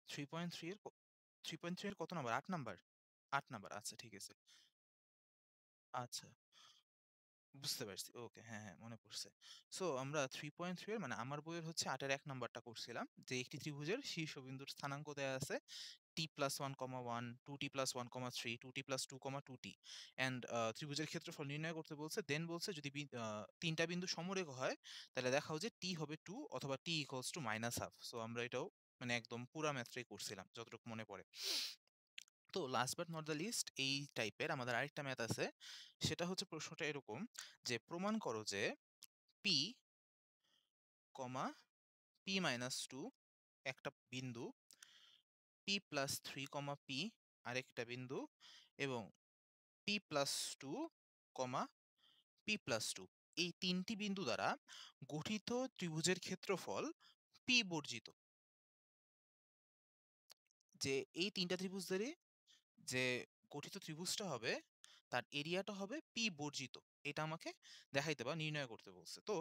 3.3 এর 3.3 এর কত নাম্বার? ৮ নাম্বার? ৮ নাম্বার। আচ্ছা ঠিক আছে। আচ্ছা, বুঝতে পারছি। ওকে, হ্যাঁ, হ্যাঁ, মনে পড়ছে। সো আমরা 3.3 এর মানে আমার বইয়ের হচ্ছে ৮ এর ১ নাম্বারটা করছিলাম। যে একটি ত্রিভুজের শীর্ষবিন্দুর স্থানাঙ্ক দেয়া আছে t + 1, 1, 2t + 1, 3, 2t + 2, 2t and ত্রিভুজের ক্ষেত্রফল নির্ণয় করতে বলছে। দেন বলছে যদি ৩ টা বিন্দু সমরেখ হয় তাহলে দেখাও যে t হবে 2 অথবা t = -½ সো আমরা এটাও মানে একদম পুরা ম্যাথটাই করছিলাম যতটুকু মনে পড়ে। তো last but not the least এই টাইপের আমাদের আরেকটা ম্যাথ আছে। সেটা হচ্ছে প্রশ্নটা এরকম যে প্রমাণ করো যে p, p-2 একটা বিন্দু, p + 3, p আরেকটা বিন্দু এবং p + 2, p + 2 এই ৩ টি বিন্দু দ্বারা গঠিত ত্রিভুজের ক্ষেত্রফল p বর্জিত। যে এই ৩ টা ত্রিভুজ ধরে যে গঠিত ত্রিভুজটা হবে তার এরিয়াটা হবে পি বর্জিত। এটা আমাকে দেখাইতে বা নির্ণয় করতে বলছে। তো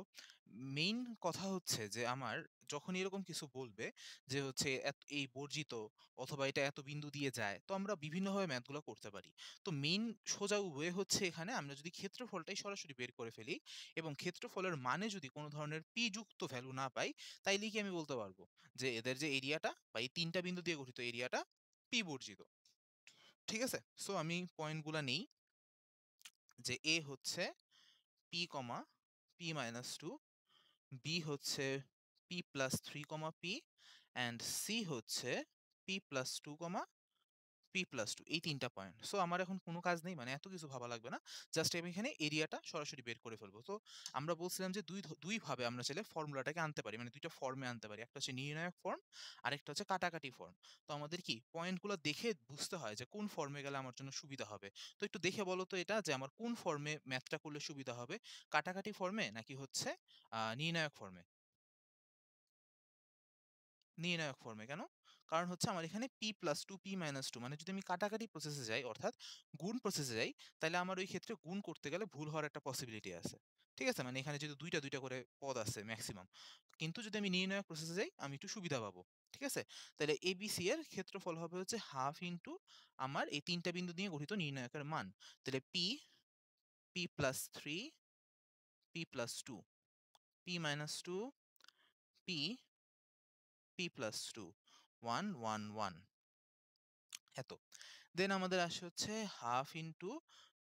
মেইন কথা হচ্ছে যে আমার যখনই এরকম কিছু বলবে যে হচ্ছে এই বর্জিত অথবা এটা এত বিন্দু দিয়ে যায়, তো আমরা বিভিন্নভাবে ম্যাথগুলো করতে পারি। তো মেইন সোজা ওয়ে হচ্ছে এখানে আমরা যদি ক্ষেত্রফলটাই সরাসরি বের করে ফেলি এবং ক্ষেত্রফলের মানে যদি কোনো ধরনের পি যুক্ত ভ্যালু না পাই, তাইলেই কি আমি বলতে পারবো যে এদের যে এরিয়াটা বা এই ৩ টা বিন্দু দিয়ে গঠিত এরিয়াটা পি বর্জিত। ঠিক আছে? সো আমি পয়েন্টগুলা নেই যে A হচ্ছে p, p-2, B হচ্ছে p + 3, p অ্যান্ড C হচ্ছে p + 2, p + 2 এই ৩ টা পয়েন্ট। সো আমার এখন কোনো কাজ নেই মানে এত কিছু ভাবা লাগবে না। জাস্ট আমি এখানে এরিয়াটা সরাসরি বের করে ফেলবো। তো আমরা বলছিলাম যে ২ ভাবে আমরা চাইলে ফর্মুলাটাকে আনতে পারি। মানে ২ টা ফর্মে আনতে পারি। একটা হচ্ছে নির্ণায়ক ফর্ম, আরেকটা হচ্ছে কাটাকাটি ফর্ম। তো আমাদের কি পয়েন্টগুলো দেখে বুঝতে হয় যে কোন ফর্মে গেলে আমার জন্য সুবিধা হবে। তো একটু দেখে বলো তো এটা যে আমার কোন ফর্মে ম্যাথটা করলে সুবিধা হবে? কাটাকাটি ফর্মে নাকি হচ্ছে নির্ণায়ক ফর্মে? নির্ণায়ক ফর্মে কেন? কারণ হচ্ছে আমার এখানে p + 2, p-2 মানে যদি আমি কাটাকাটি প্রসেসে যাই অর্থাৎ গুণ প্রসেসে যাই, তাইলে আমার ওই ক্ষেত্রে গুণ করতে গেলে ভুল হওয়ার একটা পসিবিলিটি আছে। ঠিক আছে? মানে এখানে যেহেতু ২ টা ২ টা করে পদ আছে মেক্সিমাম। কিন্তু যদি আমি নির্ণায়ক প্রসেসে যাই আমি একটু সুবিধা পাবো। ঠিক আছে? তাইলে ABC এর ক্ষেত্রফল হবে হচ্ছে হাফ ইনটু আমার এই ৩ টা বিন্দু নিয়ে গঠিত নির্ণায়কের মান। তাইলে p+3, p+2, p-2, p, p+2, 1, 1, 1 এত। দেন আমাদের আসে হচ্ছে হাফ ইনটু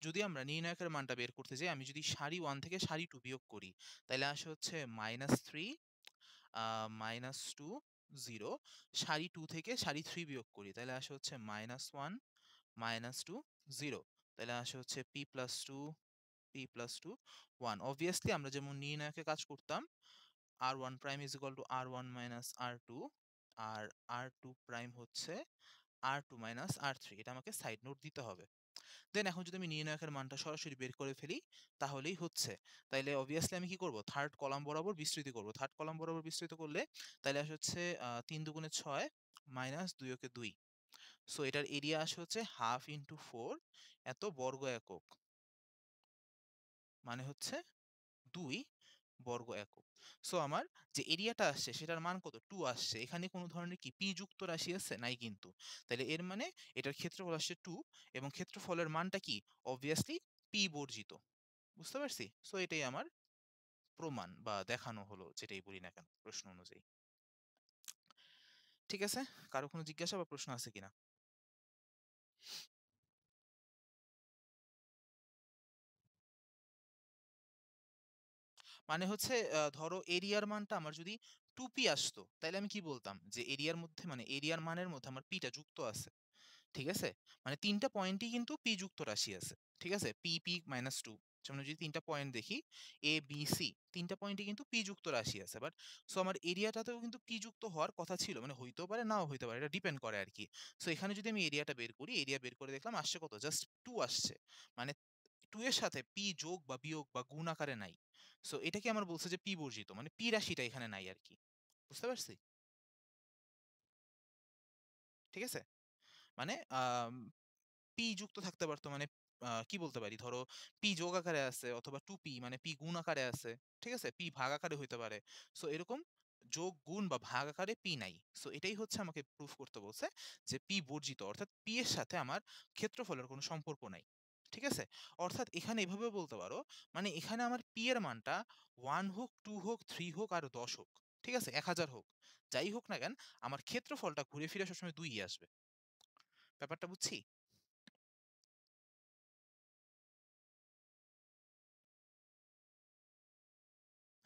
যদি আমরা নির্ণায়কের মানটা বের করতে যাই, আমি যদি সারি 1 থেকে সারি 2 বিয়োগ করি, তাইলে আসে হচ্ছে -3, -2, 0 সারি 2 থেকে সারি 3 বিয়োগ করি, তাইলে আসে হচ্ছে -1, -2, 0 তাইলে আসে হচ্ছে p+2, p+2, 1 অবভিয়াসলি আমরা যেমন নির্ণায়কে কাজ করতাম r1 prime is equal to r1 minus r2 আর r2 প্রাইম হচ্ছে r2 মাইনাস r3 এটা আমাকে সাইড নোট দিতে হবে। দেন এখন যদি আমি নির্ণায়কের মানটা সরাসরি বের করে ফেলি তাহলেই হচ্ছে। তাইলে অবভিয়াসলি আমি কি করব? থার্ড কলাম বরাবর বিস্তৃতি করব। থার্ড কলাম বরাবর বিস্তৃত করলে তাইলে আসে হচ্ছে ৩ দুগুণে ৬ মাইনাস ২ একে ২। সো এটার এরিয়া আসে হচ্ছে হাফ ইনটু 4 এত বর্গ একক। মানে হচ্ছে ২ বর্গ একক। সো আমার যে এরিয়াটা আসছে সেটার মান কত? 2 আসছে। এখানে কোন ধরনের কি p যুক্ত রাশি আছে? নাই কিন্তু। তাইলে এর মানে এটার ক্ষেত্রফল আসছে 2 এবং ক্ষেত্রফলের মানটা কি? obviously p বর্জিত। বুঝতে পারছি? সো এটাই আমার প্রমাণ বা দেখানো হলো যেটাই বলি না কেন প্রশ্ন অনুযায়ী। ঠিক আছে? কারো কোনো জিজ্ঞাসা বা প্রশ্ন আছে কিনা? মানে হচ্ছে ধরো এরিয়ার মানটা আমার যদি 2p আসতো, তাইলে আমি কি বলতাম? যে এরিয়ার মধ্যে মানে এরিয়ার মানের মধ্যে আমার p টা যুক্ত আছে। ঠিক আছে? মানে ৩ টা পয়েন্টই কিন্তু p যুক্ত রাশি আছে। ঠিক আছে? p, p-2 যেমন যদি ৩ টা পয়েন্ট দেখি A, B, C ৩ টা পয়েন্টই কিন্তু p যুক্ত রাশি আছে। বাট সো আমার এরিয়াটাতেও কিন্তু p যুক্ত হওয়ার কথা ছিল। মানে হইতেও পারে নাও হইতে পারে। এটা ডিপেন্ড করে আরকি। সো এখানে যদি আমি এরিয়াটা বের করি, এরিয়া বের করে দেখলাম আসছে কত? জাস্ট 2 আসছে। মানে 2 এর সাথে p যোগ বা বিয়োগ বা গুণ আকারে নাই। সো এটাকে আমার বলছে যে p বর্জিত। মানে p রাশিটা এখানে নাই আরকি। বুঝতে পারছি? ঠিক আছে? মানে p যুক্ত থাকতে পারতো মানে কি বলতে পারি? ধরো p যোগ আকারে আছে অথবা 2p মানে p গুণ আকারে আছে। ঠিক আছে? p ভাগ আকারে হইতে পারে। সো এরকম যোগ গুণ বা ভাগ আকারে পি নাই। সো এটাই হচ্ছে আমাকে প্রুফ করতে বলছে যে পি বর্জিত, অর্থাৎ পি এর সাথে আমার ক্ষেত্রফলের কোনো সম্পর্ক নাই। ঠিক আছে? অর্থাৎ এখানে এভাবেও বলতে পারো, মানে এখানে আমার পি এর মানটা 1 হোক, 2 হোক, 3 হোক আর 10 হোক, ঠিক আছে? 1000 হোক, যাই হোক না কেন, আমার ক্ষেত্রফলটা ঘুরে ফিরে সবসময় 2 ই আসবে। ব্যাপারটা বুঝছি?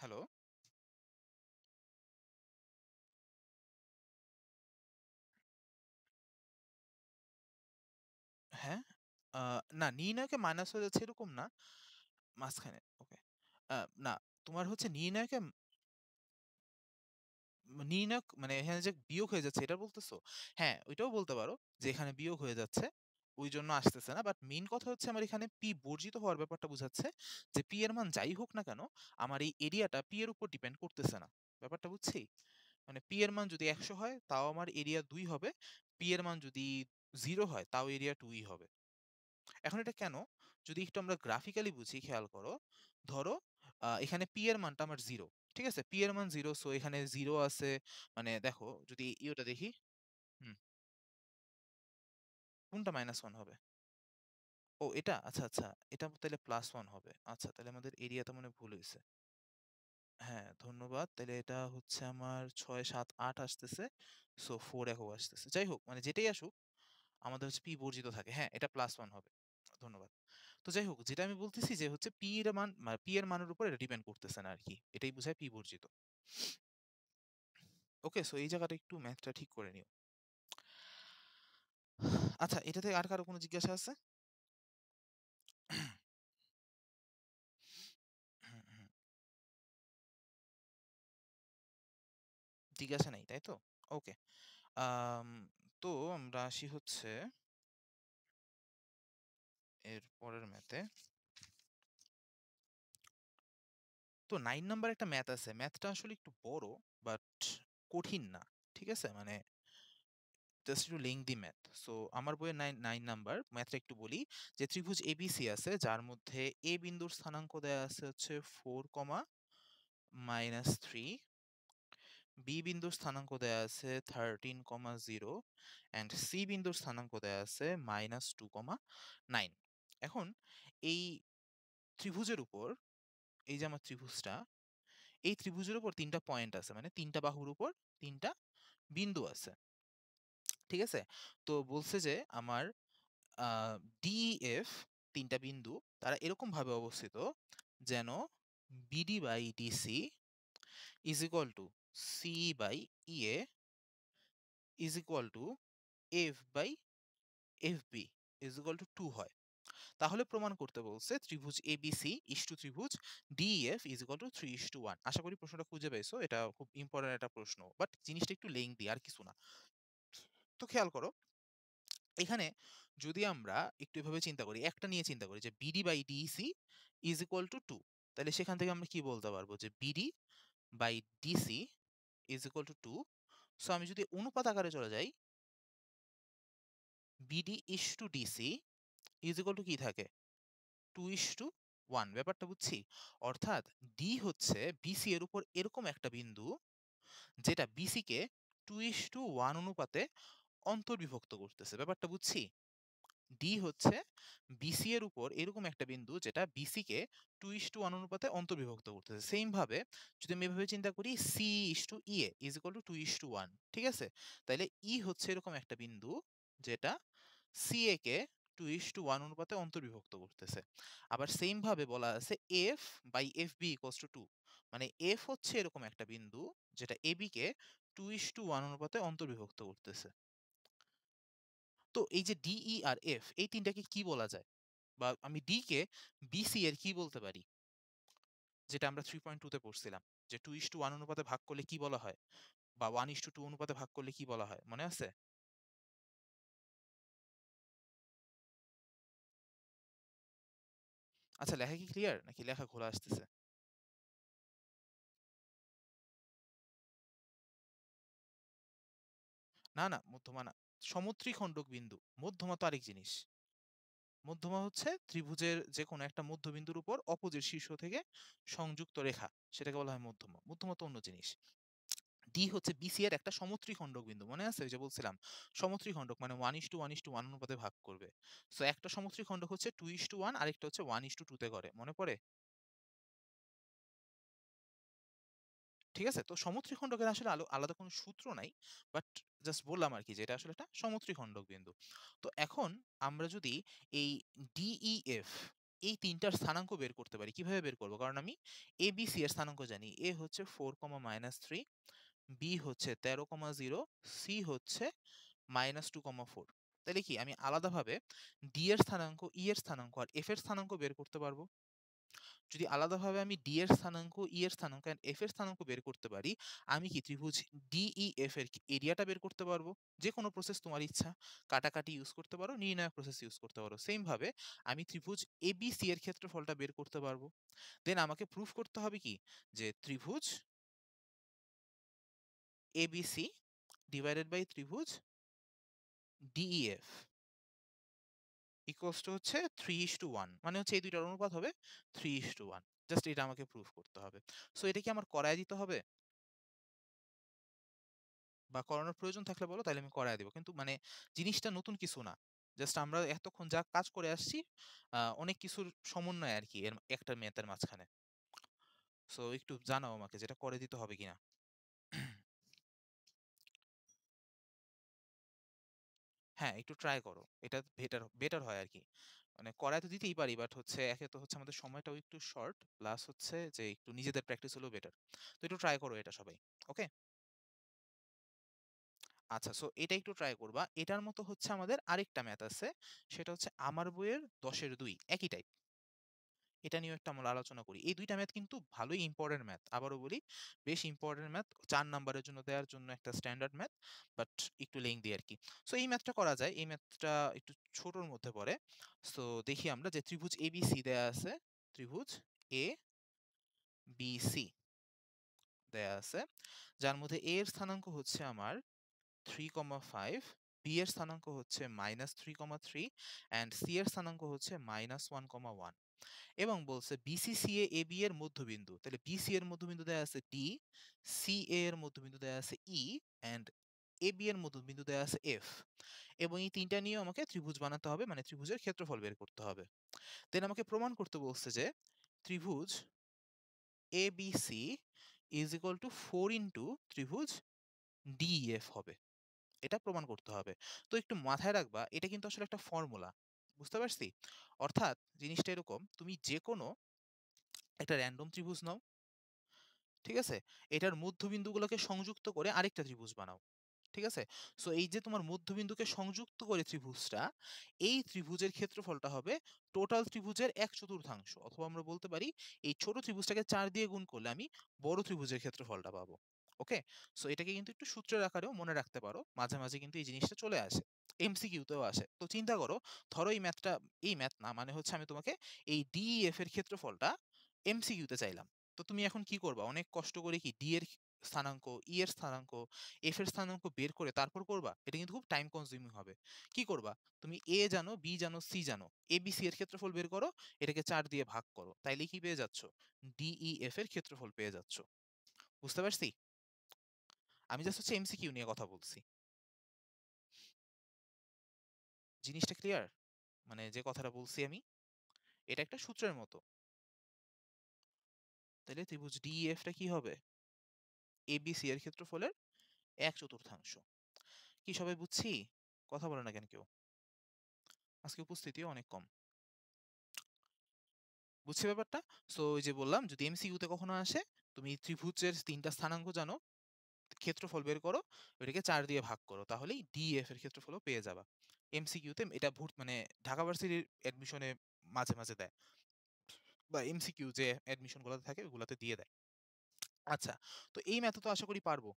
হ্যালো? হ্যাঁ? আ না, নির্ণয়কে মাইনাস হয়ে যাচ্ছে এরকম না। মাঝখানে ওকে। আ না, তোমার হচ্ছে নির্ণয়কে নির্ণায়ক মানে এখানে যে বিয়োগ হয়ে যাচ্ছে এটা বলতেছো? হ্যাঁ, ওইটাও বলতে পারো যে এখানে বিয়োগ হয়ে যাচ্ছে। ওইজন্য আসতেছে না। বাট মেইন কথা হচ্ছে আমার এখানে পি বর্জিত হওয়ার ব্যাপারটা বুঝাচ্ছে যে পি এর মান যাই হোক না কেন, আমার এই এরিয়াটা পি এর উপর ডিপেন্ড করতেছে না। ব্যাপারটা বুঝছি? মানে পি এর মান যদি ১০০ হয় তাও আমার এরিয়া ২ হবে। পি এর মান যদি 0 হয় তাও এরিয়া 2 ই হবে। এখন এটা কেন? যদি একটু আমরা গ্রাফিক্যালি বুঝি, খেয়াল করো। ধরো এখানে পি এর মানটা আমার 0। ঠিক আছে? পি এর মান 0, সো এখানে 0 আছে। মানে দেখো যদি ইয়েটা দেখি। হুম, কোনটা -1 হবে? ও এটা? আচ্ছা, আচ্ছা। এটা তাইলে +1 হবে। আচ্ছা, তাহলে আমাদের এরিয়াটা মনে হয় ভুল হইছে। হ্যাঁ, ধন্যবাদ। তাইলে এটা হচ্ছে আমার ৬, ৭, ৮ আসতেছে। সো 4 একক আসতেছে। যাই হোক, মানে যেটাই আসুক আমাদের হচ্ছে পি বর্জিত থাকে। হ্যাঁ, এটা +1 হবে। ধন্যবাদ। তো যাই হোক, যেটা আমি বলতেছি যে হচ্ছে পি এর মান পি এর মানের উপর এটা ডিপেন্ড করতেছে না আরকি। এটাই বুঝায় পি বর্জিত। ওকে, সো এই জায়গাটা একটু ম্যাথটা ঠিক করে নিও। আচ্ছা, এটা থেকে আর কারো কোনো জিজ্ঞাসা আছে? হুম, হুম। জিজ্ঞাসা নেই, তাই তো? ওকে। আম তো আমরা আসি হচ্ছে এর পরের ম্যাথে। তো 9 নাম্বার একটা ম্যাথ আছে। ম্যাথটা আসলে একটু বড়, বাট কঠিন না। ঠিক আছে? মানে জাস্ট একটু লেংদি ম্যাথ। সো আমার বইয়ের 9 নাম্বার ম্যাথটা একটু বলি, যে ত্রিভুজ এবিসি আছে যার মধ্যে এ বিন্দুর স্থানাঙ্ক দেয়া আছে হচ্ছে 4, -3, বি বিন্দুর স্থানাঙ্ক দেয়া আছে 13, 0 অ্যান্ড সি বিন্দুর স্থানাঙ্ক দেয়া আছে -2, 9। এখন এই ত্রিভুজের উপর, এই যে আমার ত্রিভুজটা, এই ত্রিভুজের উপর ৩ টা পয়েন্ট আছে, মানে ৩ টা বাহুর উপর ৩ টা বিন্দু আছে। ঠিক আছে? তো বলছে যে আমার আ ডি, এফ ৩ টা বিন্দু তারা এরকমভাবে অবস্থিত যেন BD by DC is equal to C by EA is equal to F by FB is equal to 2 হয়। তাহলে প্রমাণ করতে বলছে ত্রিভুজ এবিসি ইষ্টু ত্রিভুজ ডিইএফ ইজ ইকুয়াল টু 3:1। আশা করি প্রশ্নটা খুঁজে পাইছো। এটা খুব ইম্পর্টেন্ট একটা প্রশ্ন। বাট জিনিসটা একটু লেংথি, আর কিছু না। তো খেয়াল করো, এখানে যদি আমরা একটু এভাবে চিন্তা করি, একটা নিয়ে চিন্তা করি যে BD by DC is equal to 2, তাহলে সেখান থেকে আমরা কি বলতে পারবো যে BD by DC is equal to 2। So আমি যদি অনুপাত আকারে চলে যাই, BD is to DC is equal to কি থাকে? 2:1। ব্যাপারটা বুঝছি? অর্থাৎ ডি হচ্ছে বিসি এর উপর এরকম একটা বিন্দু যেটা বিসি কে 2:1 অনুপাতে অন্তর্বিভক্ত করতেছে। ব্যাপারটা বুঝছি? ডি হচ্ছে বিসি এর উপর এরকম একটা বিন্দু যেটা বিসি কে 2:1 অনুপাতে অন্তর্বিভক্ত করতেছে। সেম ভাবে যদি আমি এভাবে চিন্তা করি, C is to EA is equal to 2:1। ঠিক আছে? তাইলে ই হচ্ছে এরকম একটা বিন্দু যেটা সিএ কে 2:1 অনুপাতে অন্তর্বিভক্ত করতেছে। আবার সেম ভাবে বলা আছে F by F B equals to 2। মানে এফ হচ্ছে এরকম একটা বিন্দু যেটা এবি কে 2:1 অনুপাতে অন্তর্বিভক্ত করতেছে। তো এই যে ডিই আর এফ, এই তিনটাকে কি বলা যায়? বা আমি ডি কে বিসি এর কি বলতে পারি? যেটা আমরা 3.2 তে পড়ছিলাম। যে 2:1 অনুপাতে ভাগ করলে কি বলা হয়? বা 1:2 অনুপাতে ভাগ করলে কি বলা হয়? মনে আছে? আচ্ছা, লেখা কি ক্লিয়ার? নাকি লেখা ঘোলা আসতেছে? না, না, মধ্যমা না। সমত্রিখণ্ডক বিন্দু। মধ্যমা তো আরেক জিনিস। মধ্যমা হচ্ছে ত্রিভুজের যেকোনো একটা মধ্যবিন্দুর উপর অপোজিট শীর্ষ থেকে সংযুক্ত রেখা। সেটাকে বলা হয় মধ্যমা। মধ্যমা তো অন্য জিনিস। ডি হচ্ছে বিসি এর একটা সমত্রিখণ্ডক বিন্দু, মনে আছে ওই যে বলছিলাম সমত্রিখণ্ডক মানে 1:1:1 অনুপাতে ভাগ করবে। সো একটা সমত্রিখণ্ডক হচ্ছে 2:1, আরেকটা হচ্ছে 1:2 তে করে, মনে পড়ে? ঠিক আছে? তো সমত্রিখণ্ডকের আসলে আলাদা কোনো সূত্র নাই। বাট জাস্ট বললাম আরকি যে এটা আসলে একটা সমত্রিখণ্ডক বিন্দু। তো এখন আমরা যদি এই DEF এই ৩ টার স্থানাঙ্ক বের করতে পারি, কিভাবে বের করব? কারণ আমি ABC এর স্থানাঙ্ক জানি। A হচ্ছে 4, -3, B হচ্ছে 13, 0, C হচ্ছে -2, 4। তাইলে কি আমি আলাদাভাবে D এর স্থানাঙ্ক, E এর স্থানাঙ্ক আর F এর স্থানাঙ্ক বের করতে পারবো? যদি আলাদাভাবে আমি ডি এর স্থানাঙ্ক, ই এর স্থানাঙ্ক এন্ড এফ এর স্থানাঙ্ক বের করতে পারি, আমি কি ত্রিভুজ ডিইএফ এর এরিয়াটা বের করতে পারবো? যে কোনো প্রসেস তোমার ইচ্ছা, কাটাকাটি ইউজ করতে পারো, নির্ণায়ক প্রসেস ইউজ করতে পারো। সেম ভাবে আমি ত্রিভুজ এবিসি এর ক্ষেত্রফলটা বের করতে পারবো। দেন আমাকে প্রুফ করতে হবে কি যে ত্রিভুজ এবিসি ডিভাইডেড বাই ত্রিভুজ ডিইএফ ইকুয়ালস টু হচ্ছে 3:1, মানে হচ্ছে এই দুইটার অনুপাত হবে 3:1। জাস্ট এটা আমাকে প্রুফ করতে হবে। সো এটা কি আমার করায় দিতে হবে? বা করানোর প্রয়োজন থাকলে বলো, তাইলে আমি করায় দিব। কিন্তু মানে জিনিসটা নতুন কিছু না। জাস্ট আমরা এতক্ষণ যা কাজ করে আসছি অনেক কিছুর সমন্বয় আরকি এর একটা ম্যাথের মাঝখানে। সো একটু জানাও আমাকে যে এটা করে দিতে হবে কিনা? হ্যাঁ, একটু ট্রাই করো। এটা বেটার বেটার হয় আরকি। মানে করায় তো দিতেই পারি, বাট হচ্ছে একে তো হচ্ছে আমাদের সময়টাও একটু শর্ট, প্লাস হচ্ছে যে একটু নিজেদের প্র্যাকটিস হলেও বেটার। তো একটু ট্রাই করো এটা সবাই। ওকে? আচ্ছা, সো এটা একটু ট্রাই করবা। এটার মতো হচ্ছে আমাদের আরেকটা ম্যাথ আছে। সেটা হচ্ছে আমার বইয়ের ১০ এর ২, একই টাইপ। এটা নিয়েও একটু আমরা আলোচনা করি। এই ২ টা ম্যাথ কিন্তু ভালোই ইম্পোর্টেন্ট ম্যাথ। আবারও বলি, বেশ ইম্পোর্টেন্ট ম্যাথ। ৪ নাম্বারের জন্য দেওয়ার জন্য একটা স্ট্যান্ডার্ড ম্যাথ, বাট একটু লেংথি আরকি। সো এই ম্যাথটা করা যায়। এই ম্যাথটা একটু ছোটর মধ্যে পড়ে। সো দেখি আমরা যে ত্রিভুজ ABC দেয়া আছে। ত্রিভুজ ABC দেয়া আছে। যার মধ্যে A এর স্থানাঙ্ক হচ্ছে আমার 3,5, B এর স্থানাঙ্ক হচ্ছে -3,3 অ্যান্ড C এর স্থানাঙ্ক হচ্ছে -1,1 এবং বলছে BCCA AB এর মধ্যবিন্দু। তাহলে BC এর মধ্যবিন্দু দেয়া আছে D, CA এর মধ্যবিন্দু দেয়া আছে E অ্যান্ড AB এর মধ্যবিন্দু দেয়া আছে F। এবং এই ৩ টা নিয়েও আমাকে ত্রিভুজ বানাতে হবে, মানে ত্রিভুজের ক্ষেত্রফল বের করতে হবে। দেন আমাকে প্রমাণ করতে বলছে যে ত্রিভুজ ABC is equal two 4 into ত্রিভুজ DEF হবে। এটা প্রমাণ করতে হবে। তো একটু মাথায় রাখবা, এটা কিন্তু আসলে একটা ফর্মুলা। বুঝতে পারছি? অর্থাৎ জিনিসটা এরকম, তুমি যেকোনো একটা র‍্যান্ডম ত্রিভুজ নাও, ঠিক আছে? এটার মধ্যবিন্দুগুলোকে সংযুক্ত করে আরেকটা ত্রিভুজ বানাও। ঠিক আছে? সো এই যে তোমার মধ্যবিন্দুকে সংযুক্ত করে ত্রিভুজটা, এই ত্রিভুজের ক্ষেত্রফলটা হবে টোটাল ত্রিভুজের 1/4। অথবা আমরা বলতে পারি এই ছোট ত্রিভুজটাকে ৪ দিয়ে গুণ করলে আমি বড় ত্রিভুজের ক্ষেত্রফলটা পাবো। ওকে? সো এটাকে কিন্তু একটু সূত্রের আকারেও মনে রাখতে পারো। মাঝে, মাঝে কিন্তু এই জিনিসটা চলে আসে। এমসিকিউ তেও আসে। তো চিন্তা করো, ধরো এই ম্যাথটা, এই ম্যাথ না, মানে হচ্ছে আমি তোমাকে এই DEF এর ক্ষেত্রফলটা এমসিকিউতে চাইলাম। তো তুমি এখন কি করবা? অনেক কষ্ট করে কি D এর স্থানাঙ্ক, E এর স্থানাঙ্ক, F এর স্থানাঙ্ক বের করে তারপর করবা? এটা কিন্তু খুব টাইম কনজিউমিং হবে। কি করবা? তুমি A জানো, B জানো, C জানো। ABC এর ক্ষেত্রফল বের করো, এটাকে ৪ দিয়ে ভাগ করো। তাইলেই কি পেয়ে যাচ্ছ? DEF এর ক্ষেত্রফল পেয়ে যাচ্ছ। বুঝতে পারছি? আমি জাস্ট হচ্ছে এমসিকিউ নিয়ে কথা বলছি। জিনিসটা ক্লিয়ার? মানে যে কথাটা বলছি আমি, এটা একটা সূত্রের মতো। তাইলে ত্রিভুজ DEF টা কি হবে? ABC এর ক্ষেত্রফলের 1/4। কি সবাই বুঝছি? কথা বলে না কেন কেউ? আজকে উপস্থিতিও অনেক কম। বুঝছি ব্যাপারটা? সো ওই যে বললাম, যদি এমসিকিউতে কখনো আসে, তুমি ত্রিভুজের ৩ টা স্থানাঙ্ক জানো, ক্ষেত্রফল বের করো, ওইটাকে ৪ দিয়ে ভাগ করো। তাহলেই DEF এর ক্ষেত্রফলও পেয়ে যাবা। এমসিকিউতে এটা মানে ঢাকা ভার্সিটির অ্যাডমিশনে মাঝে, মাঝে দেয়। বা এমসিকিউ যে অ্যাডমিশন গুলাতে থাকে ওগুলাতে দিয়ে দেয়। আচ্ছা, তো এই ম্যাথড তো আশা করি পারবো।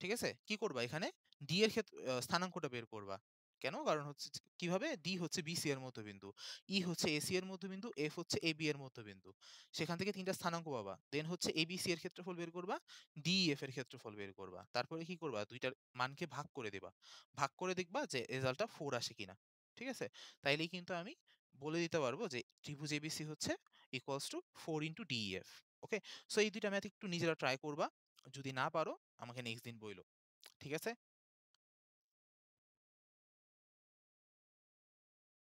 ঠিক আছে? কি করবা এখানে? ডি এর স্থানাঙ্কটা বের করবা। কেন? কারণ হচ্ছে কিভাবে? ডি হচ্ছে বিসি এর মধ্যবিন্দু। ই হচ্ছে এসি এর মধ্যবিন্দু, এফ হচ্ছে এবি এর মধ্যবিন্দু। সেখান থেকে ৩ টা স্থানাঙ্ক পাবা। দেন হচ্ছে এবিসি এর ক্ষেত্রফল বের করবা, ডিইএফ এর ক্ষেত্রফল বের করবা। তারপরে কি করবা? ২ টার মানকে ভাগ করে দিবা। ভাগ করে দেখবা যে রেজাল্টটা 4 আসে কিনা। ঠিক আছে? তাইলেই কিন্তু আমি বলে দিতে পারবো যে ত্রিভুজ এবিসি হচ্ছে equals to 4 into DEF. Okay? So এই ২ টা ম্যাথ একটু নিজেরা ট্রাই করবা। যদি না পারো আমাকে নেক্সট দিন বইলো। ঠিক আছে?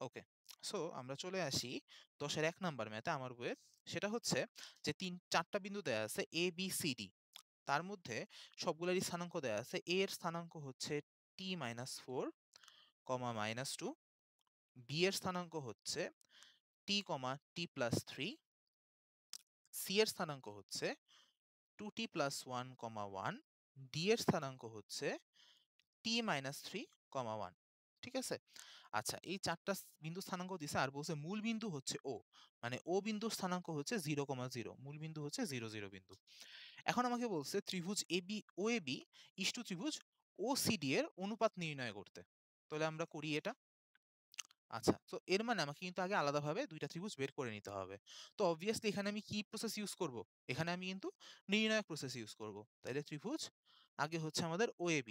ওকে। সো আমরা চলে আসি ১০ এর ১ নাম্বার ম্যাথে আমার বইয়ের। সেটা হচ্ছে যে ৪ টা বিন্দু দেয়া আছে A, B, C, D। তার মধ্যে সবগুলারই স্থানাঙ্ক দেয়া আছে। A এর স্থানাঙ্ক হচ্ছে t-4, -2। B এর স্থানাঙ্ক হচ্ছে t, t+3। C এর স্থানাঙ্ক হচ্ছে 2t + 1, 1। D এর স্থানাঙ্ক হচ্ছে t-3, 1। ঠিক আছে? আচ্ছা, এই ৪ টা বিন্দুর স্থানাঙ্ক দিছে আর বলছে মূল বিন্দু হচ্ছে O। মানে O বিন্দুর স্থানাঙ্ক হচ্ছে 0, 0। মূল বিন্দু হচ্ছে 0, 0 বিন্দু। এখন আমাকে বলছে ত্রিভুজ AB OAB ইষ্টু ত্রিভুজ OCD এর অনুপাত নির্ণয় করতে। তাহলে আমরা করি এটা। আচ্ছা, তো এর মানে আমাকে কিন্তু আগে আলাদাভাবে ২ টা ত্রিভুজ বের করে নিতে হবে। তো obviously এখানে আমি কি প্রসেস ইউজ করব? এখানে আমি কিন্তু নির্ণায়ক প্রসেস ইউজ করব। তাইলে ত্রিভুজ আগে হচ্ছে আমাদের OAB।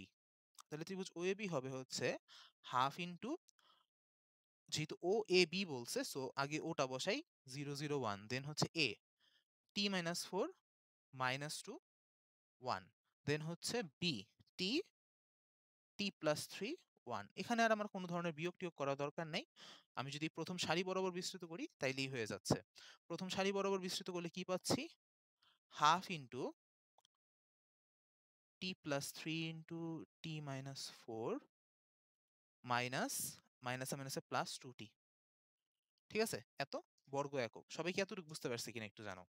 তাহলে ত্রিভুজ OAB হবে হচ্ছে হাফ ইনটু, যেহেতু OAB বলছে সো আগে ওটা বসাই, 0, 0, 1। দেন হচ্ছে A t-4, -2, 1। দেন হচ্ছে B t, t+3, 1। এখানে আর আমার কোনো ধরনের বিয়োগ-টিয়োগ করার দরকার নাই। আমি যদি প্রথম সারি বরাবর বিস্তৃত করি তাইলেই হয়ে যাচ্ছে। প্রথম সারি বরাবর বিস্তৃত করলে কি পাচ্ছি? Half into t+3 into t-4 minus, মাইনাসে মাইনাসে প্লাস 2t। ঠিক আছে? এত বর্গ একক। সবাই কি এতটুকু বুঝতে পারছে কিনা একটু জানাও।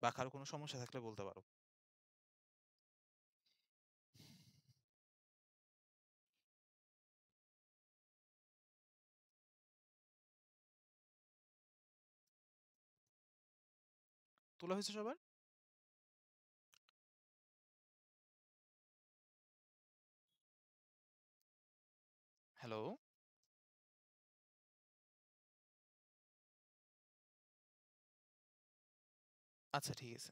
বা কারো কোনো সমস্যা থাকলে বলতে পারো। তোলা হয়েছে সবার? হ্যালো? আচ্ছা, ঠিক আছে।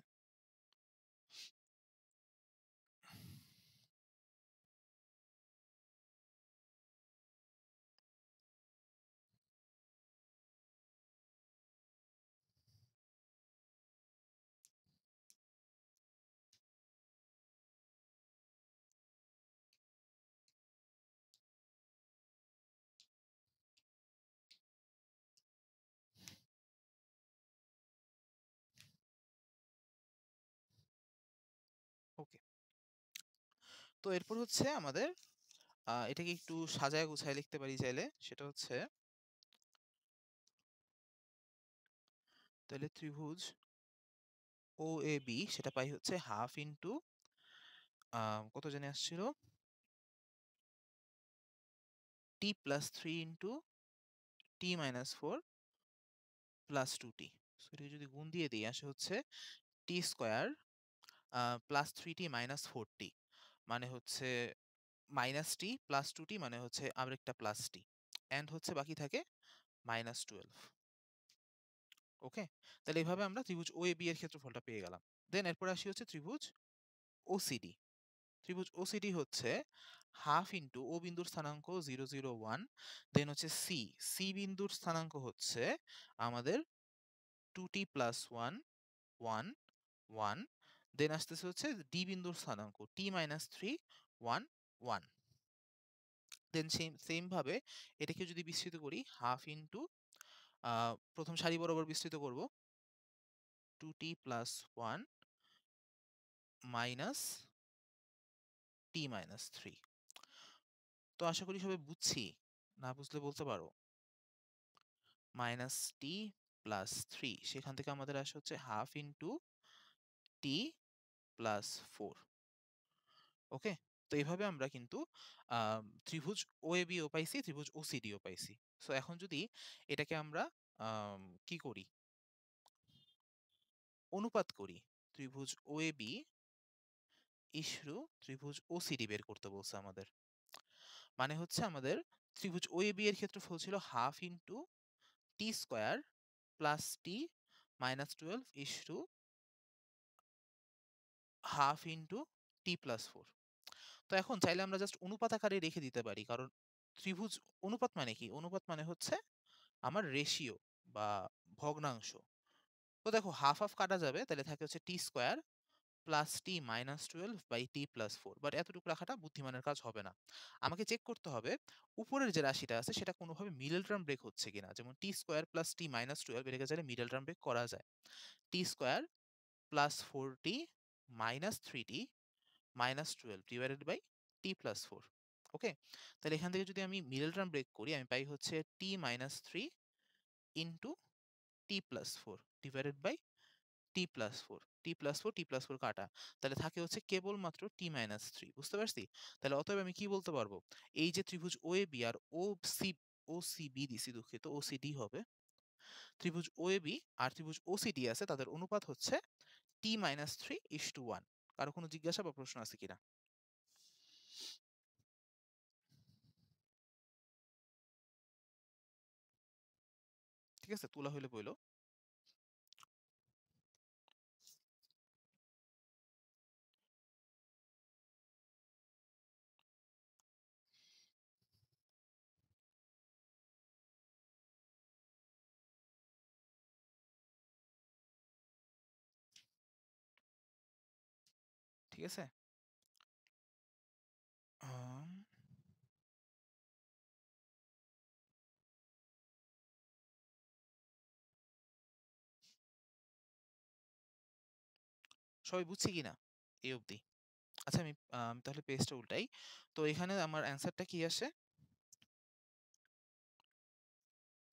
ওকে। তো এরপর হচ্ছে আমাদের এটাকে একটু সাজায় গুছায় লিখতে পারি চাইলে। সেটা হচ্ছে, তাহলে ত্রিভুজ OAB সেটা পাই হচ্ছে হাফ ইনটু কত জানি আসছিল? t+3 into t-4 plus 2t। So এটাকে যদি গুণ দিয়ে দেই আসে হচ্ছে t square plus 3t minus 4t। মানে হচ্ছে মাইনাস t প্লাস 2t, মানে হচ্ছে আরেকটা প্লাস t। এন্ড হচ্ছে বাকি থাকে -12। ওকে? তাহলে এভাবে আমরা ত্রিভুজ OAB এর ক্ষেত্রফলটা পেয়ে গেলাম। দেন এরপরে আসি হচ্ছে ত্রিভুজ OCD। ত্রিভুজ OCD হচ্ছে হাফ ইনটু O বিন্দুর স্থানাঙ্ক 0, 0, 1। দেন হচ্ছে C বিন্দুর স্থানাঙ্ক হচ্ছে আমাদের 2t + 1, 1, 1। দেন আসতেছে হচ্ছে D বিন্দুর স্থানাঙ্ক t-3, 1, 1। দেন সেম ভাবে এটাকে যদি বিস্তৃত করি হাফ ইনটু প্রথম সারি বরাবর বিস্তৃত করব 2t + 1 মাইনাস t-3। তো আশা করি সবাই বুঝছি। না বুঝলে বলতে পারো। -t + 3 সেখান থেকে আমাদের আসে হচ্ছে হাফ ইনটু t+4। ওকে? তো এভাবে আমরা কিন্তু ত্রিভুজ OAB ও পাইছি, ত্রিভুজ OCD ও পাইছি। সো এখন যদি এটাকে আমরা কি করি? অনুপাত করি। ত্রিভুজ OAB ইসরু ত্রিভুজ OCD বের করতে বলছে আমাদের। মানে হচ্ছে আমাদের ত্রিভুজ OAB এর ক্ষেত্রফল ছিল half into t square plus t -12 ইসরু হাফ ইনটু t+4। তো এখন চাইলে আমরা জাস্ট অনুপাত আকারে রেখে দিতে পারি। কারণ ত্রিভুজ অনুপাত মানে কি? অনুপাত মানে হচ্ছে আমার রেশিও বা ভগ্নাংশ। তো দেখো হাফ হাফ কাটা যাবে, তাহলে থাকে হচ্ছে T square plus T minus 12 by T plus 4, but এতটুকু রাখাটা বুদ্ধিমানের কাজ হবে না। আমাকে চেক করতে হবে উপরের যে রাশিটা আছে সেটা কোনোভাবে মিডল টার্ম ব্রেক হচ্ছে কিনা। যেমন T square plus T minus 12 এটাকে চাইলে মিডল টার্ম ব্রেক করা যায়। T square plus 4t minus 3t minus 12 divided by T plus 4। Okay, তাহলে এখান থেকে যদি আমি মিডল টার্ম ব্রেক করি, আমি পাই হচ্ছে T minus 3 into T plus 4 divided by T plus 4। T plus 4 T plus 4 কাটা, তাহলে থাকে হচ্ছে কেবলমাত্র টি মাইনাস 3। বুঝতে পারছি? তাহলে অতএব আমি কি বলতে পারবো, এই যে ত্রিভুজ ও A B R O C B দিছি, দুঃখিত, ও সি ডি হবে। ত্রিভুজ ও এ বি আর ত্রিভুজ ও সি ডি আছে, তাদের অনুপাত হচ্ছে টি মাইনাস 3:1। কারো কোনো জিজ্ঞাসা বা প্রশ্ন আছে কিনা? ঠিক আছে, তোলা হইলে বইলো। ঠিক আছে, আম, সবাই বুঝছি কিনা এই অবধি? আচ্ছা, আমি তাহলে পেজটা উল্টাই। তো এখানে আমার অ্যান্সারটা কি আসে?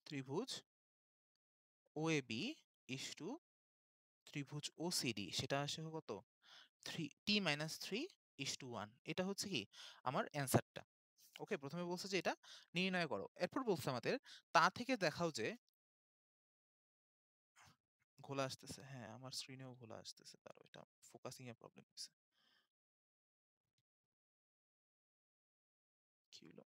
ত্রিভুজ ও এ বি ইস টু ত্রিভুজ ও সি ডি, সেটা আসে কত? টি মাইনাস 3:1। এটা হচ্ছে কি আমার অ্যান্সারটা। ওকে, প্রথমে বলছে যে এটা নির্ণয় করো, এরপর বলছে আমাদের তা থেকে দেখাও যে ঘোলা আসতেছে। হ্যাঁ, আমার স্ক্রিনেও ঘোলা আসতেছে, তারও এটা ফোকাসিং এ প্রবলেম হচ্ছে। কি হলো?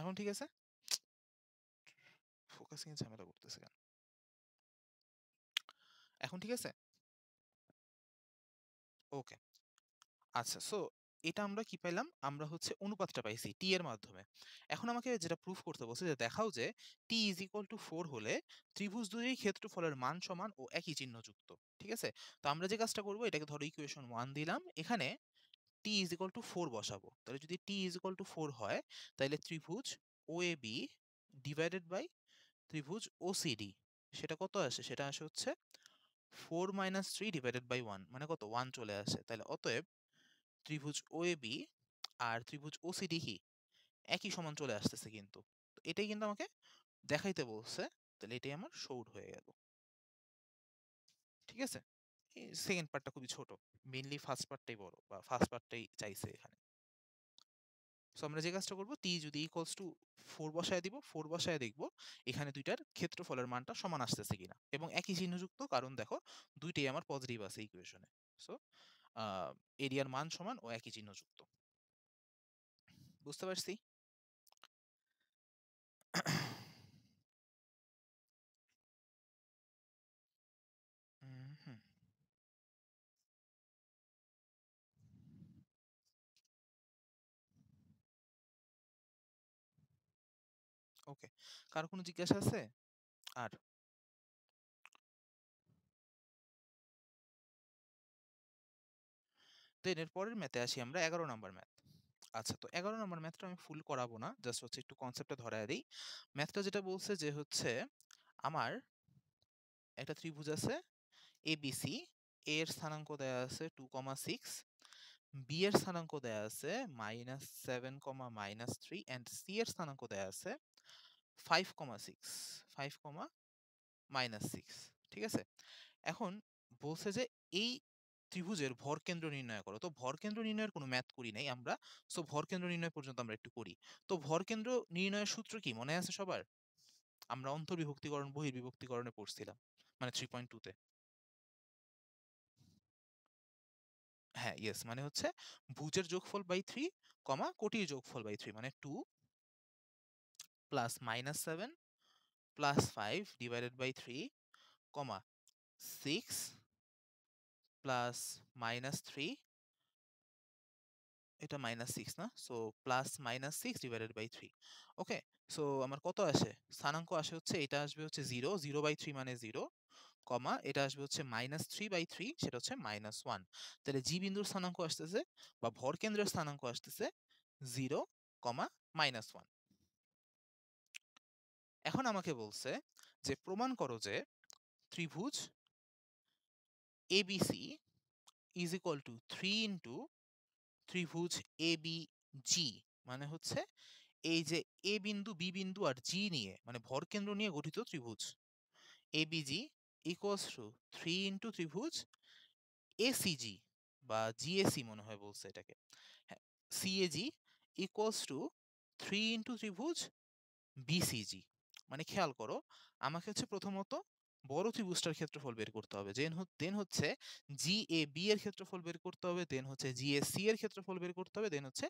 এখন ঠিক আছে? ফোকাসিং এ ঝামেলা করতেছে কেন? এখন ঠিক আছে? ওকে, আচ্ছা। সো এটা আমরা কি পাইলাম? আমরা হচ্ছে অনুপাতটা পাইছি টি এর মাধ্যমে। এখন আমাকে যেটা প্রুফ করতে বলছে যে দেখাও যে টি ইজ ইকুয়াল টু 4 হলে ত্রিভুজ দুইয়ের ক্ষেত্রফলের মান সমান ও একই চিহ্ন যুক্ত। ঠিক আছে, তো আমরা যে কাজটা করবো, এটাকে ধরো ইকুয়েশন 1 দিলাম, এখানে টি ইজ ইকুয়াল টু 4 বসাবো। তাহলে যদি টি ইজ ইকুয়াল টু 4 হয়, তাহলে ত্রিভুজ ও এ বি ডিভাইডেড বাই ত্রিভুজ ও সি ডি, সেটা কত আসে? সেটা আসে হচ্ছে 4 মাইনাস 3 ডিভাইডেড বাই 1, মানে কত? 1 চলে আসে। তাহলে অতএব ত্রিভুজ ও এ বি আর ত্রিভুজ ও সি ডি কি একই সমান চলে আসতেছে কিন্তু। তো এটাই কিন্তু আমাকে দেখাইতে বলছে, তাহলে এটাই আমার শোড হয়ে গেল। ঠিক আছে, সেকেন্ড পার্টটা খুবই ছোট, মেইনলি ফার্স্ট পার্টটাই বড়, বা ফার্স্ট পার্টটাই চাইছে এখানে। সো আমরা যে কাজটা করবো, টি যদি ইকুয়ালস টু 4 বসায় দিব, 4 বসায় দেখবো এখানে দুইটার ক্ষেত্রফলের মানটা সমান আসতেছে কিনা, এবং একই চিহ্নযুক্ত, কারণ দেখো দুইটাই আমার পজিটিভ আছে ইকুয়েশনে। সো এরিয়ার মান সমান ও একই চিহ্নযুক্ত। বুঝতে পারছি? হুম, ওকে, কার কোনো জিজ্ঞাসা আছে? আর দেন এর পরের ম্যাথে আসি আমরা, 11 নম্বর ম্যাথ। আচ্ছা, তো 11 নম্বর ম্যাথটা আমি ফুল করাবো না, জাস্ট হচ্ছে একটু কনসেপ্টটা ধরায় দিই। ম্যাথটা যেটা বলছে যে হচ্ছে আমার একটা ত্রিভুজ আছে এবিসি, এ এর স্থানাঙ্ক দেয়া আছে 2,6, বি এর স্থানাঙ্ক দেয়া আছে -7, -3, অ্যান্ড সি এর স্থানাঙ্ক দেয়া আছে 5,6, 5, -6। ঠিক আছে, এখন বলছে যে এই ত্রিভুজের ভরকেন্দ্র নির্ণয় করো। তো ভরকেন্দ্র নির্ণয়ের কোনো ম্যাথ করি নাই আমরা, সো ভরকেন্দ্র নির্ণয় পর্যন্ত আমরা একটু করি। তো ভরকেন্দ্র নির্ণয়ের সূত্র কি মনে আছে সবার? আমরা অন্তর্বিভক্তিকরণ বহির্বিভক্তিকরণে পড়ছিলাম, মানে 3.2 তে। হ্যাঁ, ইয়েস, মানে হচ্ছে ভুজের যোগফল বাই 3, কোটির যোগফল বাই 3, মানে 2 plus -7 plus 5 divided by 3, 6 plus -3 এটা -6 না? So +-6 divided by 3। Okay? So আমার কত আসে? স্থানাঙ্ক আসে হচ্ছে এটা আসবে হচ্ছে 0, 0/3 মানে 0, কমা এটা আসবে হচ্ছে -3/3 সেটা হচ্ছে -1। তাহলে জি বিন্দুর স্থানাঙ্ক আসতেছে বা ভরকেন্দ্রের স্থানাঙ্ক আসতেছে 0, -1। এখন আমাকে বলছে যে প্রমাণ করো যে ত্রিভুজ ABC is equal two 3 into ত্রিভুজ ABG, মানে হচ্ছে এই যে এ বিন্দু বি বিন্দু আর জি নিয়ে মানে ভরকেন্দ্র নিয়ে গঠিত ত্রিভুজ ABG ইকুয়ালস টু 3 ইন্টু ত্রিভুজ ACG বা GAC মনে হয় বলছে এটাকে, হ্যাঁ, CAG ইকুয়ালস টু 3 ইন্টু ত্রিভুজ BCG। মানে খেয়াল করো, আমাকে হচ্ছে প্রথমত বড় ত্রিভুজটার ক্ষেত্রফল বের করতে হবে, দেন হচ্ছে GAB এর ক্ষেত্রফল বের করতে হবে, দেন হচ্ছে GAC এর ক্ষেত্রফল বের করতে হবে, দেন হচ্ছে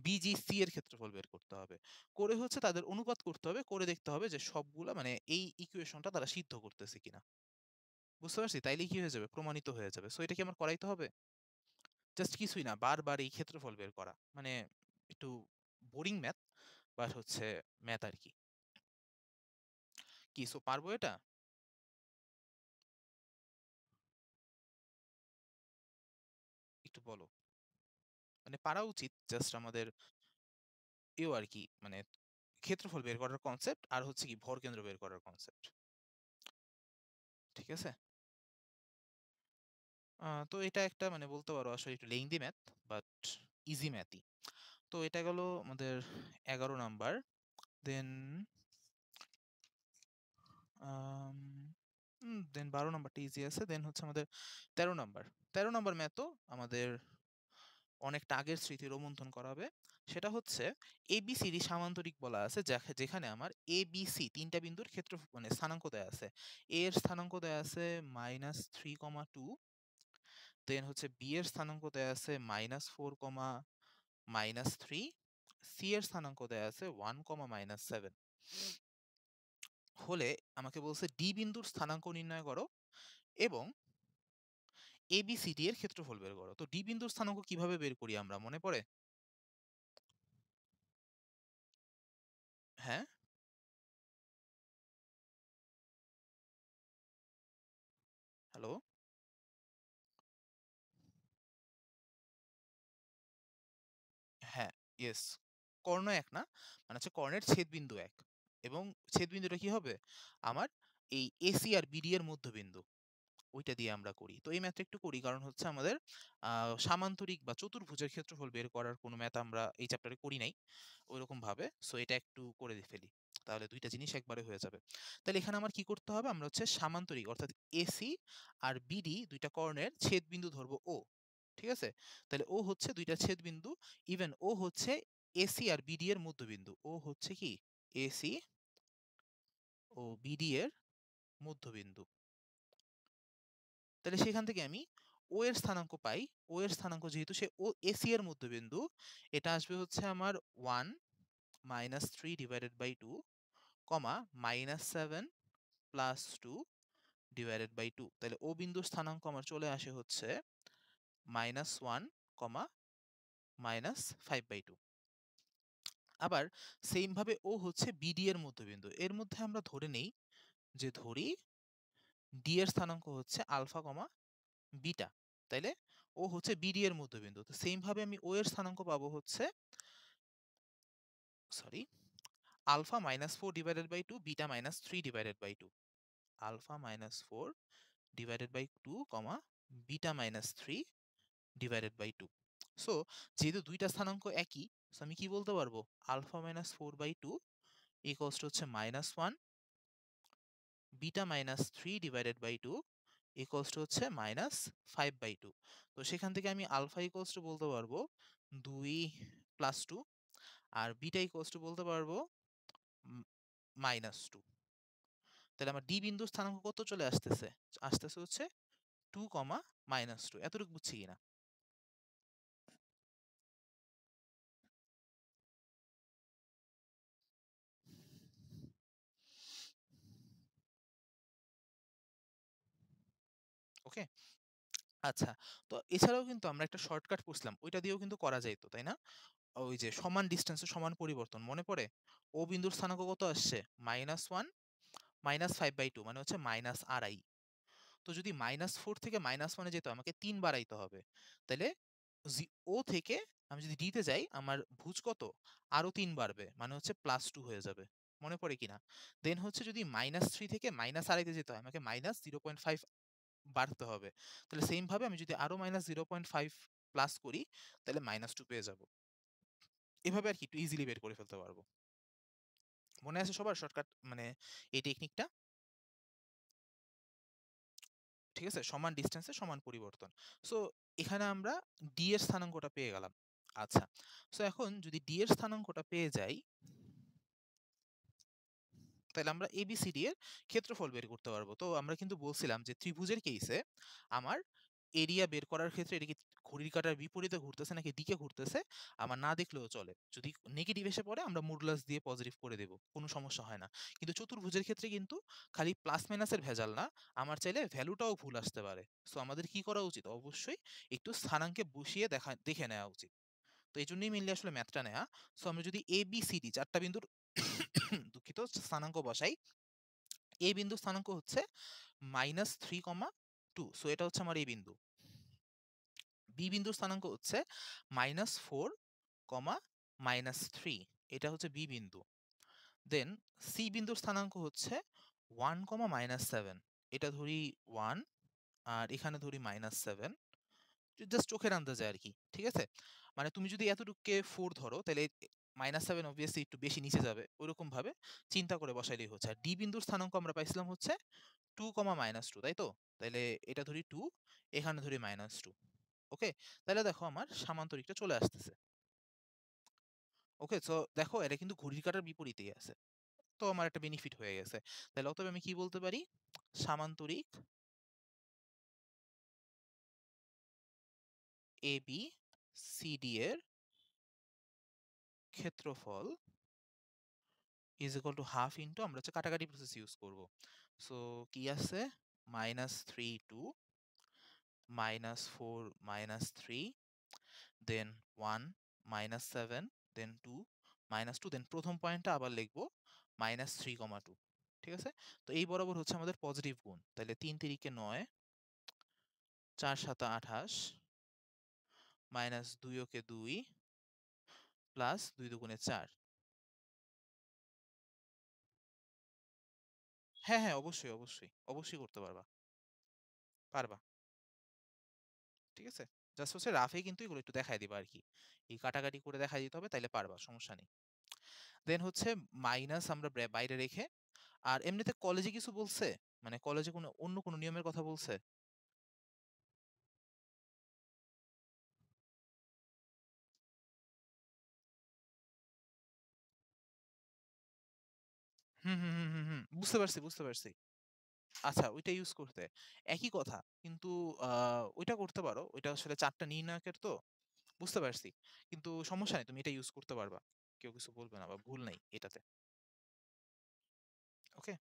BGC এর ক্ষেত্রফল বের করতে হবে। করে হচ্ছে তাদের অনুপাত করতে হবে, করে দেখতে হবে যে সবগুলা মানে এই ইকুয়েশনটা তারা সিদ্ধ করতেছে কিনা। বুঝতে পারছি? তাইলেই কি হয়ে যাবে? প্রমাণিত হয়ে যাবে। সো এটা কি আমার করাইতে হবে? জাস্ট কিছুই না, বারবার এই ক্ষেত্রফল বের করা। মানে একটু বোরিং ম্যাথ, বাট হচ্ছে ম্যাথ আর কি। কি সো পারবো এটা? একটু বলো। মানে পারা উচিত, জাস্ট আমাদের এও আর কি, মানে ক্ষেত্রফল বের করার কনসেপ্ট আর হচ্ছে কি ভরকেন্দ্র বের করার কনসেপ্ট। ঠিক আছে? তো এটা একটা মানে বলতে পারো আসলে একটু লেংদি ম্যাথ, বাট ইজি ম্যাথই। তো এটা গেল আমাদের 11 নাম্বার। দেন 12 নাম্বারটা ইজি আছে। দেন হচ্ছে আমাদের 13 নাম্বার। 13 নাম্বার ম্যাথও আমাদের অনেকটা আগের স্মৃতি রোমন্থন করাবে। সেটা হচ্ছে ABCD সামান্তরিক বলা আছে, যেখানে আমার ABC তিনটা বিন্দুর ক্ষেত্র মানে স্থানাঙ্ক দেয়া আছে। A এর স্থানাঙ্ক দেয়া আছে -3,2, দেন হচ্ছে B এর স্থানাঙ্ক দেয়া আছে -4, -3, C এর স্থানাঙ্ক দেয়া আছে 1, -7। হলে আমাকে বলছে D বিন্দুর স্থানাঙ্ক নির্ণয় করো এবং ABCD এর ক্ষেত্রফল বের করো। তো D বিন্দুর স্থানাঙ্ক কিভাবে বের করি আমরা, মনে পড়ে? হ্যাঁ? হ্যালো? হ্যাঁ, ইয়েস। কর্ণ এক না, মানে হচ্ছে কর্ণের ছেদবিন্দু এক, এবং ছেদবিন্দুটা কি হবে? আমার এই এসি আর বিডি এর মধ্যবিন্দু, ওইটা দিয়ে আমরা করি। তো এই ম্যাথটা একটু করি, কারণ হচ্ছে আমাদের সামান্তরিক বা চতুর্ভুজের ক্ষেত্রফল বের করার কোনো ম্যাথ আমরা এই চ্যাপ্টারে করি নাই ওইরকম ভাবে। সো এটা একটু করে ফেলি, তাহলে দুইটা জিনিস একবারে হয়ে যাবে। তাহলে এখানে আমার কি করতে হবে? আমরা হচ্ছে সামান্তরিক অর্থাৎ এসি আর বিডি দুইটা কর্ণের ছেদবিন্দু ধরবো ও। ঠিক আছে? তাহলে ও হচ্ছে দুইটা ছেদবিন্দু, ইভেন ও হচ্ছে এসি আর বিডি এর মধ্যবিন্দু। ও হচ্ছে কি এসি ও বিডি এর মধ্যবিন্দু। তাহলে সেখান থেকে আমি ও এর স্থানাঙ্ক পাই। ও এর স্থানাঙ্ক যেহেতু সে ও এসি এর মধ্যবিন্দু, এটা আসবে হচ্ছে আমার 1 -3 ডিভাইডেড বাই 2, -7 +2 ডিভাইডেড বাই 2। তাহলে ও বিন্দুর স্থানাঙ্ক আমার চলে আসে হচ্ছে -1, -5/2। আবার সেম ভাবে ও হচ্ছে বিডি এর মধ্যবিন্দু। এর মধ্যে আমরা ধরে নেই যে ধরি ডি এর স্থানাঙ্ক হচ্ছে আলফা, বিটা। তাইলে ও হচ্ছে বিডি এর মধ্যবিন্দু। তো সেম ভাবে আমি ও এর স্থানাঙ্ক পাবো হচ্ছে sorry alpha -4 divided by 2, beta -3 divided by 2। Alpha -4 divided by 2, beta -3 divided by 2। So যেহেতু দুইটা স্থানাঙ্ক একই, সো আমি কি বলতে পারবো? আলফা -4/2 ইকুয়ালস টু হচ্ছে -1, beta -3 divided by 2 equals to হচ্ছে -5/2। তো সেখান থেকে আমি আলফা ইকুয়ালস টু বলতে পারবো 2 + 2, আর বিটা ইকুয়ালস টু বলতে পারবো -2। তাহলে আমার ডি বিন্দুর স্থানাঙ্ক কত চলে আসতেছে? আসতেছে হচ্ছে 2, -2। এতটুকু বুঝছি কিনা? ওকে? আচ্ছা, তো এছাড়াও কিন্তু আমরা একটা শর্টকাট পড়ছিলাম। ওইটা দিয়েও কিন্তু করা যাইত, তাই না? ওই যে সমান ডিসট্যান্সে সমান পরিবর্তন মনে পড়ে? ও বিন্দুর স্থানাঙ্ক কত আসছে? -1 -5/2 মানে হচ্ছে -আড়াই। তো যদি -4 থেকে -1 এ যেতে হয়, আমাকে 3 বাড়াইতে হবে। তাইলে ও থেকে আমি যদি ডি তে যাই, আমার ভুজ কত? আরো 3 বাড়বে। মানে হচ্ছে +2 হয়ে যাবে। মনে পড়ে কিনা? দেন হচ্ছে যদি -3 থেকে -আড়াই তে যেতে হয়, আমাকে -0.5 বাড়তে হবে। তাহলে সেইম ভাবে আমি যদি আরো -0.5 প্লাস করি, তাহলে -2 পেয়ে যাব। এভাবে আরকি একটু ইজিলি বের করে ফেলতে পারব। মনে আছে সবার শর্টকাট মানে এই টেকনিকটা? ঠিক আছে? সমান ডিসট্যান্সে সমান পরিবর্তন। সো এখানে আমরা ডি এর স্থানাঙ্কটা পেয়ে গেলাম। আচ্ছা। সো এখন যদি ডি এর স্থানাঙ্কটা পেয়ে যাই, তাহলে আমরা এবিসিডি এর ক্ষেত্রফল বের করতে পারবো। তো আমরা কিন্তু বলছিলাম যে ত্রিভুজের কেসে আমার এরিয়া বের করার ক্ষেত্রে এটা কি ঘড়ির কাঁটার বিপরীতে ঘুরতেছে নাকি দিকে ঘুরতেছে আমার না দেখলেও চলে। যদি নেগেটিভ এসে পড়ে আমরা মডুলাস দিয়ে পজিটিভ করে দেব। কোনো সমস্যা হয় না। কিন্তু চতুর্ভুজের ক্ষেত্রে কিন্তু খালি প্লাস মাইনাসের ভেজাল না, আমার চাইলে ভ্যালুটাও ভুল আসতে পারে। সো আমাদের কি করা উচিত? অবশ্যই একটু স্থানাঙ্কে বসিয়ে দেখে নেওয়া উচিত। তো এইজন্যই মেইনলি আসলে ম্যাথটা নেয়া। সো আমরা যদি এবিসিডি ৪ টা বিন্দুর দুঃখিত স্থানাঙ্ক বসাই। এ বিন্দুর স্থানাঙ্ক হচ্ছে -3, 2। সো এটা হচ্ছে আমার এ বিন্দু। বি বিন্দুর স্থানাঙ্ক হচ্ছে -4, -3। এটা হচ্ছে বি বিন্দু। দেন সি বিন্দুর স্থানাঙ্ক হচ্ছে 1, -7। এটা ধরি 1 আর এখানে ধরি -7। জাস্ট চোখের আন্দাজে আরকি। ঠিক আছে? মানে তুমি যদি এতটুকুকে 4 ধরো, তাহলে -7 obviously একটু বেশি নিচে যাবে। ঐরকম ভাবে চিন্তা করে বসাইলেই হচ্ছে। আর ডি বিন্দুর স্থানাঙ্ক আমরা পাইছিলাম হচ্ছে 2, -2, তাই তো? তাইলে এটা ধরি 2, এখানে ধরি -2। ওকে? তাহলে দেখো আমার সামান্তরিকটা চলে আসতেছে। ওকে? সো দেখো এটা কিন্তু ঘড়ির কাঁটার বিপরীতেই আছে। তো আমার একটা বেনিফিট হয়ে গেছে। তাহলে অতএব আমি কি বলতে পারি? সামান্তরিক এবি সিডি এর ক্ষেত্রফল is equal to half into আমরা হচ্ছে কাটাকাটি প্রসেস ইউজ করব। সো কি আছে? -3, 2, -4, -3, দেন 1, -7, দেন 2, -2, দেন প্রথম পয়েন্টটা আবার লিখবো -3, 2। ঠিক আছে? তো এই বরাবর হচ্ছে আমাদের পজিটিভ গুণ। তাহলে ৩ তিরিকে ৯, ৪ সাতা ২৮, -২ ওকে ২, প্লাস ২ দুগুণে ৪। হ্যাঁ, হ্যাঁ, অবশ্যই, অবশ্যই। অবশ্যই করতে পারবা। পারবা। ঠিক আছে? জাস্ট হচ্ছে রাফে কিন্তু এগুলো একটু দেখায় দিবা আরকি। এই কাটাকাটি করে দেখায় দিতে হবে, তাইলে পারবা, সমস্যা নেই। দেন হচ্ছে মাইনাস আমরা বাইরে রেখে, আর এমনিতে কলেজে কিছু বলছে? মানে কলেজে কোনো অন্য কোনো নিয়মের কথা বলছে? হুম, হুম, হুম, হুম, হুম। বুঝতে পারছি, বুঝতে পারছি। আচ্ছা, ওইটা ইউজ করতে। একই কথা। কিন্তু আ ওইটা করতে পারো। ওইটা আসলে ৪ টা নির্ণায়কের তো। বুঝতে পারছি। কিন্তু সমস্যা নাই। তুমি এটা ইউজ করতে পারবা। কেউ কিছু বলবে না বা ভুল নাই এটাতে। ওকে?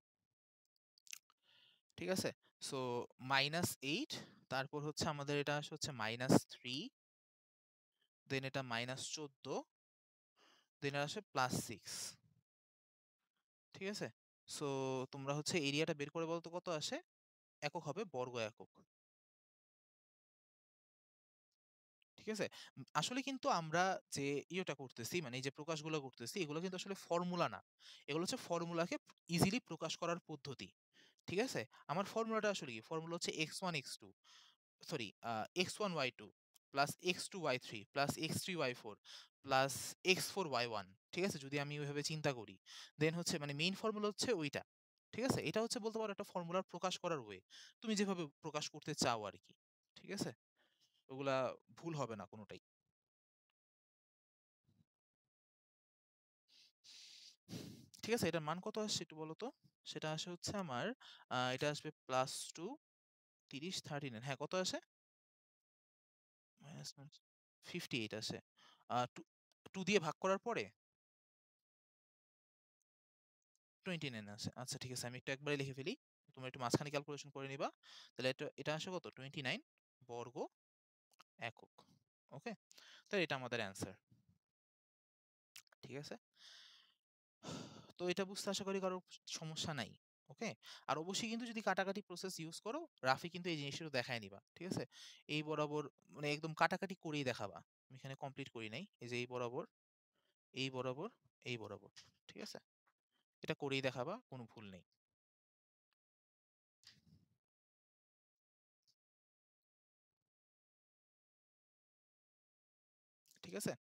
ঠিক আছে? সো -8, তারপর হচ্ছে আমাদের এটা আসে হচ্ছে -3, দেন এটা -14, দেন এটা আসে +6। ঠিক আছে? সো তোমরা হচ্ছে এরিয়াটা বের করে বলো তো কত আসে? একক হবে বর্গ একক। ঠিক আছে? আসলে কিন্তু আমরা যে ইয়েটা করতেছি, মানে এই যে প্রকাশগুলো করতেছি, এগুলো কিন্তু আসলে ফর্মুলা না। এগুলো হচ্ছে ফর্মুলাকে ইজিলি প্রকাশ করার পদ্ধতি। ঠিক আছে? আমার ফর্মুলাটা আসলে কি? ফর্মুলা হচ্ছে x1 x2, sorry x1 y2 plus x2 y3 plus x3 y4 plus x4 y1। ঠিক আছে? যদি আমি ওইভাবে চিন্তা করি। দেন হচ্ছে মানে মেইন ফর্মুলা হচ্ছে ওইটা। ঠিক আছে? এটা হচ্ছে বলতে পারো একটা ফর্মুলার প্রকাশ করার ওয়ে। তুমি যেভাবে প্রকাশ করতে চাও আরকি। ঠিক আছে? ওগুলা ভুল হবে না কোনটাই। ঠিক আছে? এটার মান কত আসছে একটু বলো তো? সেটা আসে হচ্ছে আমার এটা আসবে +2, ৩০, 39। হ্যাঁ, কত আসে? মাইনাস 58 আসে। 2 2 দিয়ে ভাগ করার পরে 29 আসে। আচ্ছা ঠিক আছে। আমি একটু একবারে লিখে ফেলি। তোমরা একটু মাঝখানে ক্যালকুলেশন করে নিবা। তাহলে এটা এটা আসে কত? 29 বর্গ একক। ওকে, তো এটা আমাদের অ্যান্সার। ঠিক আছে, তো এটা বুঝতে আশা করি কারো সমস্যা নাই। ওকে, আর অবশ্যই কিন্তু যদি কাটাকাটি প্রসেস ইউজ করো, রাফি কিন্তু এই জিনিসটা দেখায় নিবা। ঠিক আছে, এই বরাবর মানে একদম কাটাকাটি করেই দেখাবা। আমি এখানে কমপ্লিট করি নাই, এই যে এই বরাবর, এই বরাবর, এই বরাবর। ঠিক আছে, এটা করেই দেখাবা, কোনো ভুল নেই। ঠিক আছে,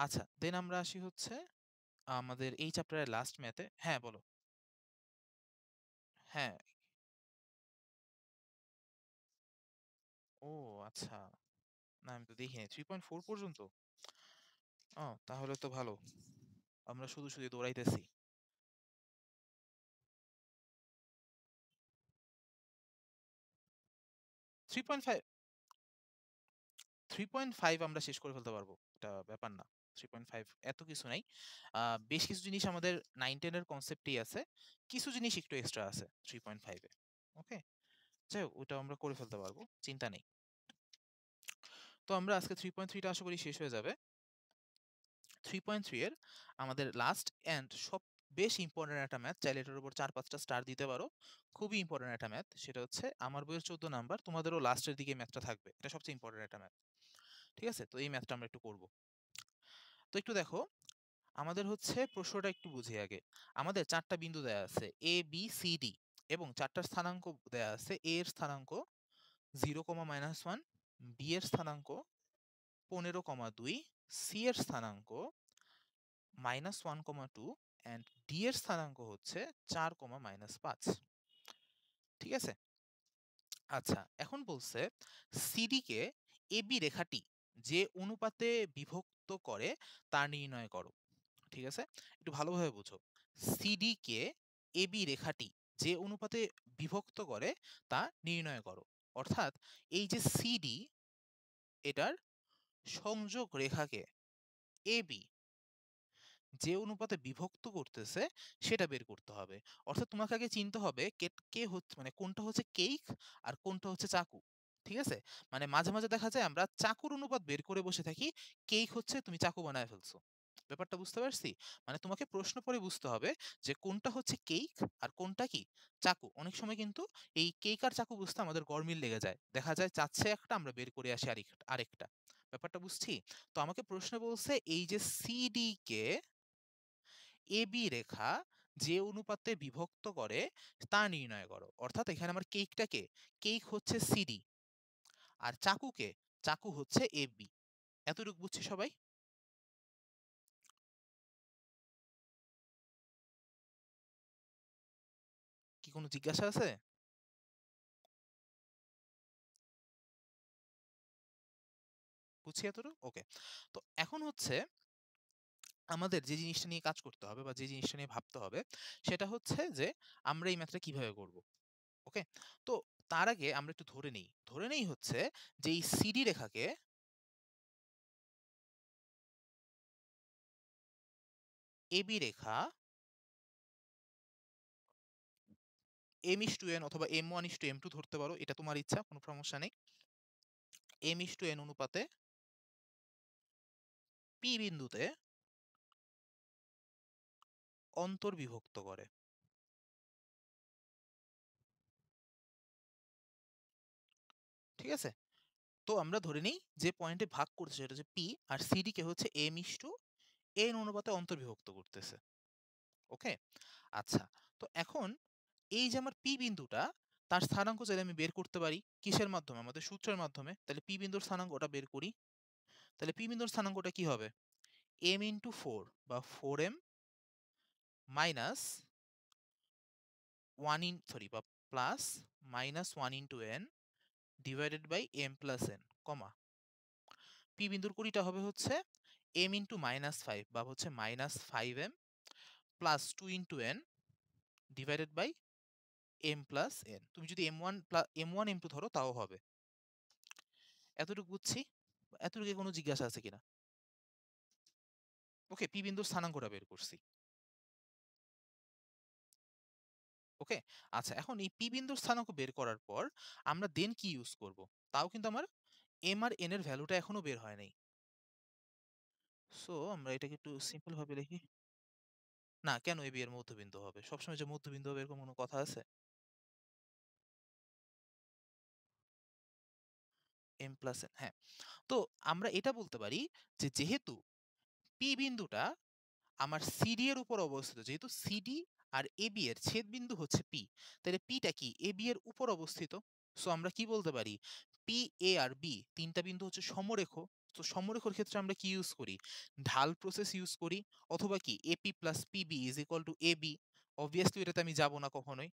আচ্ছা দেন আমরা আসি হচ্ছে আমাদের এই চ্যাপ্টারের লাস্ট ম্যাথে। হ্যাঁ বলো। হ্যাঁ, ও আচ্ছা, না আমি তো দেখিনি 3.4 পর্যন্ত। ও তাহলে তো ভালো, আমরা শুধু শুধু দৌড়াইতেছি। 3.5, 3.5 আমরা শেষ করে ফেলতে পারবো, এটা ব্যাপার না। 3.5 এত কিছু নাই, বেশ কিছু জিনিস আমাদের 9-10 এর কনসেপ্টেই আছে, কিছু জিনিস একটু এক্সট্রা আছে 3.5 এ। ওকে, যাই হোক ওটা আমরা করে ফেলতে পারবো, চিন্তা নেই। তো আমরা আজকে 3.3টা আশা করি শেষ হয়ে যাবে। 3.3 এর আমাদের লাস্ট এন্ড সব বেশ ইম্পর্টেন্ট একটা ম্যাথ, চাইলে এটার উপর 4-5টা স্টার দিতে পারো। খুবই ইম্পর্টেন্ট একটা ম্যাথ, সেটা হচ্ছে আমার বইয়ের 14 নাম্বার, তোমাদেরও লাস্টের দিকে ম্যাথটা থাকবে, এটা সবচেয়ে ইম্পর্টেন্ট একটা ম্যাথ। ঠিক আছে, তো এই ম্যাথটা আমরা একটু করব। তো একটু দেখো, আমাদের হচ্ছে প্রশ্নটা একটু বুঝি আগে। আমাদের 4টা বিন্দু দেয়া আছে এ বি সি ডি, এবং 4টার স্থানাঙ্ক দেয়া আছে। এ এর স্থানাঙ্ক 0,-1, বি এর স্থানাঙ্ক 15,2, সি এর স্থানাঙ্ক -1,2 অ্যান্ড ডি এর স্থানাঙ্ক হচ্ছে 4,-5। ঠিক আছে, আচ্ছা এখন বলছে সিডি কে এবি রেখাটি যে অনুপাতে বিভক্ত করে তা নির্ণয় করো। ঠিক আছে, একটু ভালোভাবে বুঝো। সিডি কে এবি রেখাটি যে অনুপাতে বিভক্ত করে তা নির্ণয় করো। অর্থাৎ এই যে সিডি, এটার সংযোগ রেখাকে এবি যে অনুপাতে বিভক্ত করতেছে সেটা বের করতে হবে। অর্থাৎ তোমাকে আগে চিনতে হবে কে কে হচ্ছে, মানে কোনটা হচ্ছে কেক আর কোনটা হচ্ছে চাকু। ঠিক আছে, মানে মাঝে মাঝে দেখা যায় আমরা চাকুর অনুপাত বের করে বসে থাকি, কেক হচ্ছে তুমি চাকু বানায় ফেলছো। ব্যাপারটা বুঝতে পারছি? মানে তোমাকে প্রশ্ন পড়ে বুঝতে হবে যে কোনটা হচ্ছে কেক আর কোনটা কি চাকু। অনেক সময় কিন্তু এই কেক আর চাকু বুঝতে আমাদের গরমিল লেগে যায়, দেখা যায় চাচ্ছে একটা, আমরা বের করে আসি আরেকটা। ব্যাপারটা বুঝছি? তো আমাকে প্রশ্ন বলছে এই যে সিডি কে এবি রেখা যে অনুপাতে বিভক্ত করে তা নির্ণয় করো। অর্থাৎ এখানে আমার কেকটাকে, কেক হচ্ছে সিডি, আর চাকুকে, চাকু হচ্ছে এবি। এতটুকু বুঝছি সবাই? কি কোনো জিজ্ঞাসা আছে? বুঝছি এতটুকু, ওকে। তো এখন হচ্ছে আমাদের যে জিনিসটা নিয়ে কাজ করতে হবে বা যে জিনিসটা নিয়ে ভাবতে হবে, সেটা হচ্ছে যে আমরা এই ম্যাথটা কিভাবে করব। ওকে, তো তার আগে আমরা একটু ধরে নেই হচ্ছে যে এই সিডি রেখাকে এবি রেখা m:n অথবা m1:m2 ধরতে পারো, এটা তোমার ইচ্ছা, কোনো সমস্যা নেই। m:n অনুপাতে পি বিন্দুতে অন্তর্বিভক্ত করে। ঠিক আছে, তো আমরা ধরে নিই যে পয়েন্টে ভাগ করছে সেটা হচ্ছে পি, আর সিডি কে হচ্ছে m:n অনুপাতে অন্তর্বিভক্ত করতেছে। ওকে, আচ্ছা, তো এখন এই যে আমার পি বিন্দুটা, তার স্থানাঙ্ক চাইলে আমি বের করতে পারি কিসের মাধ্যমে, আমাদের সূত্রের মাধ্যমে। তাহলে পি বিন্দুর স্থানাঙ্কটা বের করি। তাহলে পি বিন্দুর স্থানাঙ্কটা কি হবে? m×4 বা 4m মাইনাস 1 ইন সরি বা plus -1 × n divided by m plus n, comma P বিন্দুর কুড়িটা হবে হচ্ছে m×-5 বা হচ্ছে -5m plus 2 × n divided by m plus n। তুমি যদি m1 m2 ধরো তাও হবে। এতটুকু বুঝছি, এতটুকু কোনো জিজ্ঞাসা আছে কিনা? ওকে, পি বিন্দুর স্থানাঙ্কটা বের করছি। ওকে, আচ্ছা এখন এই পি বিন্দুর স্থানাঙ্ক বের করার পর আমরা দেন কি ইউজ করব, তাও কিন্তু আমার এম আর এন এর ভ্যালুটা এখনো বের হয় নাই। সো আমরা এটাকে একটু সিম্পল ভাবে লিখি। না, কেন এ বি এর মধ্যবিন্দু হবে? সবসময় যে মধ্যবিন্দু হবে এরকম কোনো কথা আছে? এম প্লাস এন, হ্যাঁ। তো আমরা এটা বলতে পারি যে যেহেতু পি বিন্দুটা আমার সিডি এর উপর অবস্থিত, যেহেতু সিডি আর এবি এর ছেদবিন্দু হচ্ছে পি, তাহলে পিটা কি এবি এর উপর অবস্থিত। সো আমরা কি বলতে পারি, পি, এ আর বি তিনটা বিন্দু হচ্ছে সমরেখ। তো সমরেখর ক্ষেত্রে আমরা কি ইউজ করি, ঢাল প্রসেস ইউজ করি, অথবা কি AP plus PB is equal to AB. Obviously এটাতে আমি যাব না কখনোই।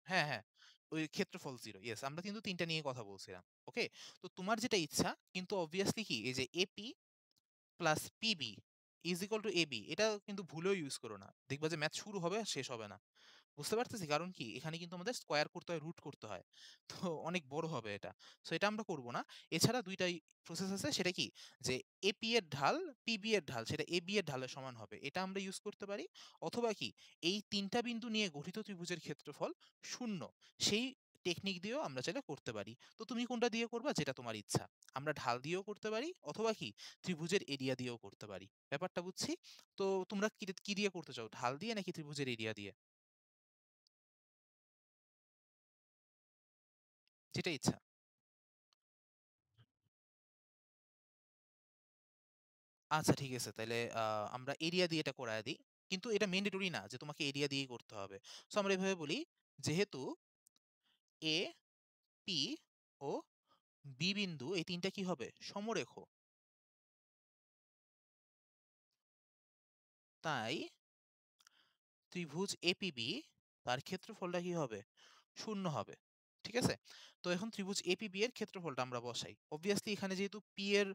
হ্যাঁ, হ্যাঁ, ওই ক্ষেত্রফল জিরো, ইয়েস, আমরা কিন্তু তিনটা নিয়ে কথা বলছিলাম। ওকে, তো তোমার যেটা ইচ্ছা, কিন্তু অবভিয়াসলি কি এই যে AP plus PB is equal to AB, এটা কিন্তু ভুলেও ইউজ করো না, দেখবা যে ম্যাথ শুরু হবে আর শেষ হবে না। বুঝতে পারতেছি, কারণ কি এখানে কিন্তু আমাদের স্কোয়ার করতে হয়, রুট করতে হয়, তো অনেক বড় হবে এটা। সো এটা আমরা করব না। এছাড়া দুইটাই প্রসেস আছে, সেটা কি, যে এপি এর ঢাল পিবি এর ঢাল সেটা এবি এর ঢালের সমান হবে, এটা আমরা ইউজ করতে পারি। অথবা কি, এই তিনটা বিন্দু নিয়ে গঠিত ত্রিভুজের ক্ষেত্রফল শূন্য, সেই টেকনিক দিয়েও আমরা চাইলে করতে পারি। তো তুমি কোনটা দিয়ে করবা, যেটা তোমার ইচ্ছা। আমরা ঢাল দিয়েও করতে পারি, অথবা কি ত্রিভুজের এরিয়া দিয়েও করতে পারি। ব্যাপারটা বুঝছি। তো তোমরা কি কি দিয়ে করতে চাও, ঢাল দিয়ে নাকি ত্রিভুজের এরিয়া দিয়ে? যেটা ইচ্ছা। আচ্ছা, ঠিক আছে, তাহলে আমরা এরিয়া দিয়ে এটা করায় দিই। কিন্তু এটা ম্যান্ডেটরি না যে তোমাকে এরিয়া দিয়েই করতে হবে। সো আমরা এভাবে বলি, যেহেতু এ, পি ও বি বিন্দু এই তিনটা কি হবে, সমরেখ, তাই ত্রিভুজ এপিবি তার ক্ষেত্রফলটা কি হবে, শূন্য হবে। ঠিক আছে। তো এখন ত্রিভুজ এপিবি এর ক্ষেত্রফলটা আমরা বসাই। অবভিয়াসলি এখানে যেহেতু পি এর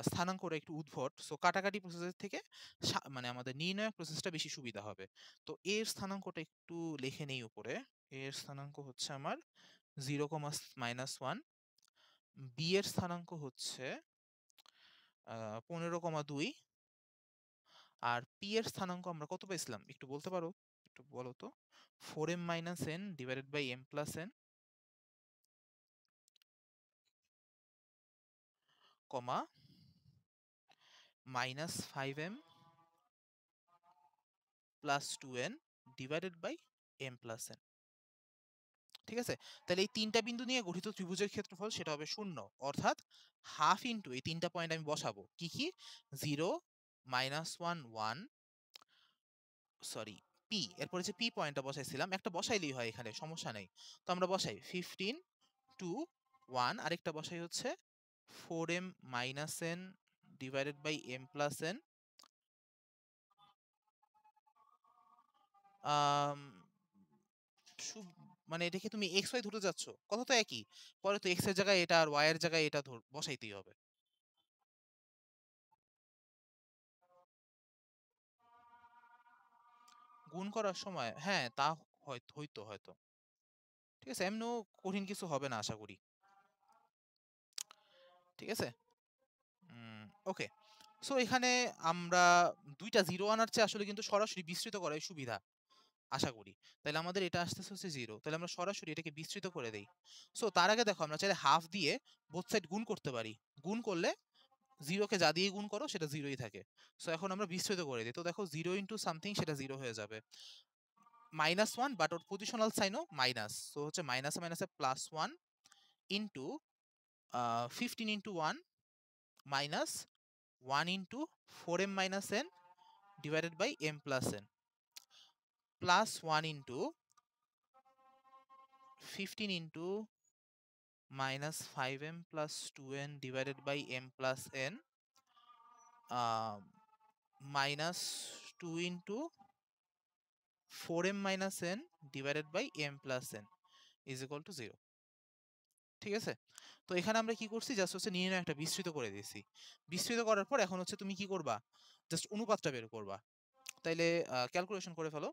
স্থানাঙ্কটা একটু উদ্ভট, সো কাটাকাটি প্রসেসের থেকে মানে আমাদের নির্ণায়ক প্রসেসটা বেশি সুবিধা হবে। তো এর স্থানাঙ্কটা একটু লিখে নেই উপরে। এর স্থানাঙ্ক হচ্ছে আমার 0, -1, বি এর স্থানাঙ্ক হচ্ছে 15,2, আর পি এর স্থানাঙ্ক আমরা কত পেয়েছিলাম একটু বলতে পারো, একটু বলো তো। 4m - n divided by m+n, comma -5m + 2n divided by m+n। ঠিক আছে। তাহলে এই তিনটা বিন্দু নিয়ে গঠিত ত্রিভুজের ক্ষেত্রফল সেটা হবে শূন্য, অর্থাৎ হাফ ইন্টু এই তিনটা পয়েন্ট আমি বসাবো কি কি, 0, -1, 1, সরি, পি, এরপরে যে পি পয়েন্টটা বসাইছিলাম, একটা বসাইলেই হয়, এখানে সমস্যা নেই। তো আমরা বসাই 15, 2, 1, আরেকটা বসাই হচ্ছে 4m - n divided by m+n। আম, মানে এটা কি তুমি এক্স ওয়াই ধরতে যাচ্ছ, কথা তো একই। পরে তো এক্স এর জায়গায় এটা আর ওয়াই এর জায়গায় এটা বসাইতেই হবে। গুণ করার সময়, হ্যাঁ, তা হয়তো হয়তো। ঠিক আছে, এমনও কঠিন কিছু হবে না আশা করি। ঠিক আছে। ওকে। সো এখানে আমরা দুইটা জিরো আনার চেয়ে আসলে কিন্তু সরাসরি বিস্তৃত করাই সুবিধা, আশা করি। তাহলে আমাদের এটা আসতেছে হচ্ছে জিরো, তাহলে আমরা সরাসরি এটাকে বিস্তৃত করে দেই। সো তার আগে দেখো, আমরা চাইলে হাফ দিয়ে বোথ সাইড গুণ করতে পারি। গুণ করলে জিরোকে যা দিয়ে গুণ করো সেটা জিরোই থাকে। সো এখন আমরা বিস্তৃত করে দিই, তো দেখো 0 × সামথিং সেটা জিরো হয়ে যাবে। -1, বাট ওর পজিশনাল সাইনও মাইনাস, সো হচ্ছে মাইনাসে মাইনাসে +1 into 15 × 1 minus 1 into 4m - n divided by m+n, plus 1 into 15 into -5m + 2n divided by m+n, minus 2 into 4m - n divided by m+n is equal to 0। ঠিক আছে। তো এখানে আমরা কি করছি, জাস্ট হচ্ছে নির্ণয় একটা বিস্তৃত করে দিয়েছি। বিস্তৃত করার পর এখন হচ্ছে তুমি কি করবা, জাস্ট অনুপাতটা বের করবা। তাইলে ক্যালকুলেশন করে ফেলো।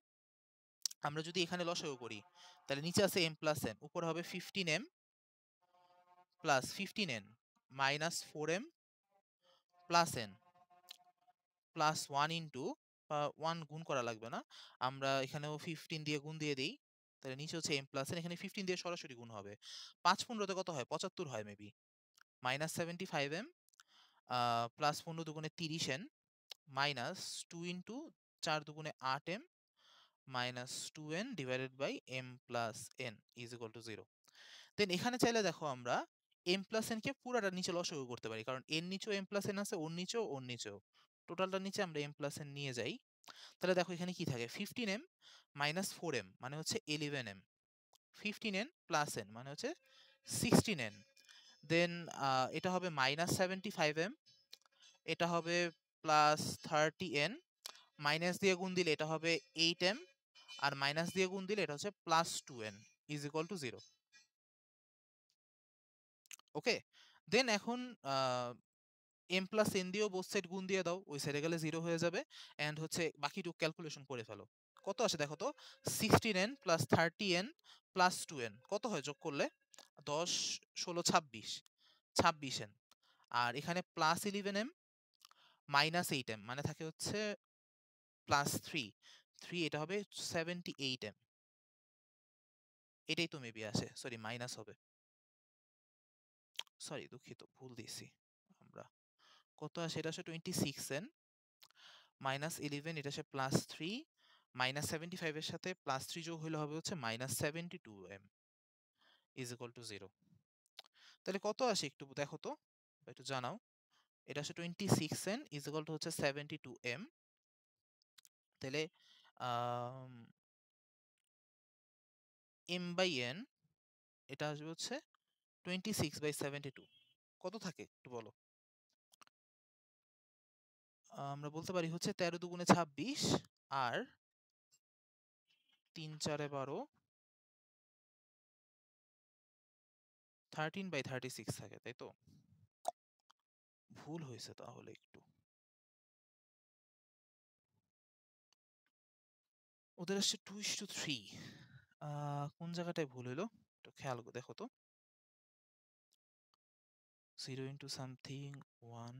আমরা যদি এখানে লসাগু করি, তাহলে নিচে আছে m+n, উপরে হবে 15m plus 15n minus 4m plus n plus 1 into 1 গুণ করা লাগবে না, আমরা এখানেও 15 দিয়ে গুণ দিয়ে দিই, তাহলে নিচে হচ্ছে m প্লাস n, এখানে 15 দিয়ে সরাসরি গুণ হবে। 5 15 তে কত হয়? 75 হয় মেবি। মাইনাস 75m প্লাস 15 দুগুণে 30n মাইনাস 2 ইন্টু 4 দুগুণে 8m minus 2n divided by m plus n is equal to 0। Then এখানে চাইলে দেখো আমরা m প্লাস n কে পুরাটা নিচে লসাগু করতে পারি, কারণ এর নিচেও m প্লাস n আছে, ওর নিচেও টোটালটা নিচে আমরা m প্লাস n নিয়ে যাই। তাহলে দেখো এখানে কি থাকে? 15m মাইনাস 4m মানে হচ্ছে 11m, 15n প্লাস n মানে হচ্ছে 16n। দেন এটা হবে মাইনাস 75m, এটা হবে প্লাস 30n, মাইনাস দিয়ে গুণ দিলে এটা হবে 8m, আর মাইনাস দিয়ে গুণ দিলে এটা হচ্ছে plus 2n is equal to 0। ওকে, দেন এখন m প্লাস n দিয়েও বোথ সাইড গুণ দিয়ে দাও, ওই সাইডে গেলে 0 হয়ে যাবে। অ্যান্ড হচ্ছে বাকিটুকু ক্যালকুলেশন করে ফেলো। কত আসে দেখো তো? 16n plus 30n plus 2n কত হয় যোগ করলে? 10 16 26, 26n। আর এখানে প্লাস 11m মাইনাস 8m মানে থাকে হচ্ছে প্লাস 3, এটা হবে 78m। এটাই তো মেবি আসে, সরি মাইনাস হবে, সরি দুঃখিত ভুল দিয়েছি আমরা। কত আসে? এটা আসে 26n মাইনাস 11, এটা আসে প্লাস 3, মাইনাস 75 এর সাথে প্লাস 3 যোগ হলে হবে হচ্ছে minus 72m is equal to 0। তাহলে কত আসে একটু দেখো তো, বা একটু জানাও। এটা আসে 26n ইজ ইকুয়াল টু হচ্ছে 72m। তাহলে m বাই n এটা আসবে হচ্ছে 26/72। কত থাকে একটু বলো? আমরা বলতে পারি হচ্ছে 13 দুগুণে 26 আর 3 4 12, 13/36 থাকে, তাই তো? ভুল হয়েছে তাহলে একটু, ওদের আসছে 2:3। কোন জায়গাটায় ভুল হইলো একটু খেয়াল করে দেখো তো। 0 ইন্টু সামথিং 1।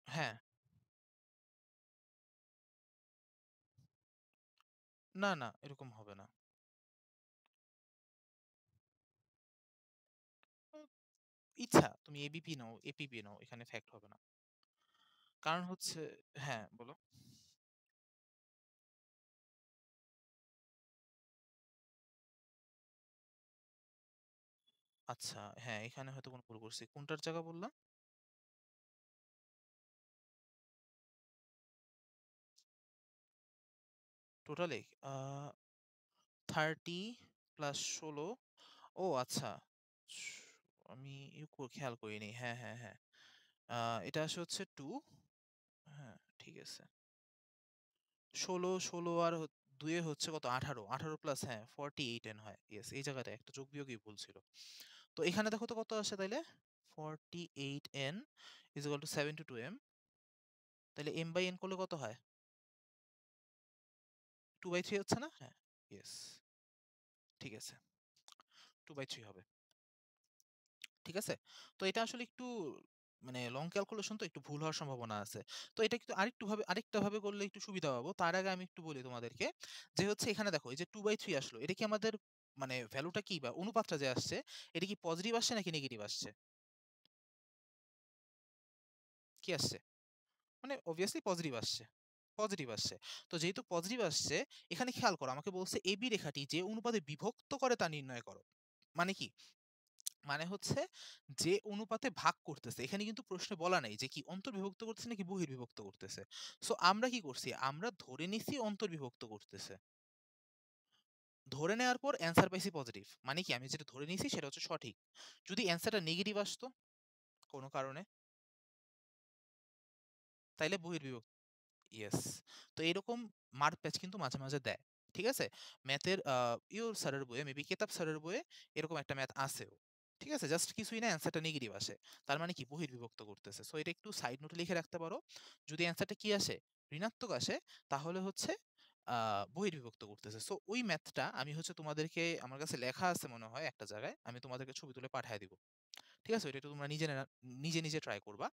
হ্যাঁ, না না এরকম হবে না। উম, ইচ্ছা তুমি এবিপি নাও এপিপি নাও, এখানে ফ্যাক্ট হবে না। কারণ হচ্ছে, হ্যাঁ বলো। আচ্ছা হ্যাঁ, এখানে হয়তো কোনো ভুল করছি, কোনটার জায়গা বললাম? টোটালে 30 প্লাস 16। ও আচ্ছা, স- আমি খেয়াল করিনি। হ্যাঁ হ্যাঁ হ্যাঁ, এটা আসে হচ্ছে 2। হ্যাঁ ঠিক আছে, 16 আর 2 হচ্ছে কত? 18, 18 প্লাস হ্যাঁ 48n হয়। ইয়েস, এই জায়গাটা একটা যোগ বিয়োগই ভুল ছিল। তো এখানে দেখো তো কত আসে তাইলে? 48n is equal two 72m। তাহলে m বাই n করলে কত হয়? 2/3 হচ্ছে না? হ্যাঁ, ইয়েস, ঠিক আছে, 2/3 হবে। ঠিক আছে, তো এটা আসলে একটু মানে লং ক্যালকুলেশন, তো একটু ভুল হওয়ার সম্ভাবনা আছে। তো এটা কিন্তু আরেকটা ভাবে করলে একটু সুবিধা পাবো। তার আগে আমি একটু বলি তোমাদেরকে, যে হচ্ছে এখানে দেখো এই যে 2/3 আসলো, এটা কি আমাদের মানে ভ্যালুটা কি বা অনুপাতটা যে আসছে, এটা কি পজিটিভ আসছে নাকি নেগেটিভ আসছে? কি আসছে? মানে অবভিয়াসলি পজিটিভ আসছে, পজিটিভ আসছে। তো যেহেতু পজিটিভ আসছে, এখানে খেয়াল করো, আমাকে বলছে এবি রেখাটি যে অনুপাতে বিভক্ত করে তা নির্ণয় করো। মানে কি? মানে হচ্ছে যে অনুপাতে ভাগ করতেছে, এখানে কিন্তু প্রশ্নে বলা নাই যে কি অন্তর্বিভক্ত করতেছে নাকি বহির্বিভক্ত করতেছে। সো আমরা কি করছি? আমরা ধরে নিছি অন্তর্বিভক্ত করতেছে। ধরে নেওয়ার পর অ্যান্সার পাইছি পজিটিভ, মানে কি আমি যেটা ধরে নিছি সেটা হচ্ছে সঠিক। যদি অ্যান্সারটা নেগেটিভ আসতো কোনো কারণে, তাইলে বহির্বিভক্ত। ইয়েস, তো এরকম মার্ক প্যাচ কিন্তু মাঝে মাঝে দেয়। ঠিক আছে, ম্যাথের ইউর স্যারের বইয়ে, মেবি কেতাব স্যারের বইয়ে এরকম একটা ম্যাথ আছেও। ঠিক আছে? জাস্ট কিছুই না, অ্যান্সারটা নেগেটিভ আসে। তার মানে কি বহির্বিভক্ত করতেছে। সো এটা একটু সাইড নোটে লিখে রাখতে পারো। যদি অ্যান্সারটা কি আসে? ঋণাত্মক আসে, তাহলে হচ্ছে বহির্বিভক্ত করতেছে। সো ওই ম্যাথটা আমি হচ্ছে তোমাদেরকে, আমার কাছে লেখা আছে মনে হয় একটা জায়গায়। আমি তোমাদেরকে ছবি তুলে পাঠায় দিব। ঠিক আছে? ওইটা একটু তোমরা নিজে ট্রাই করবা।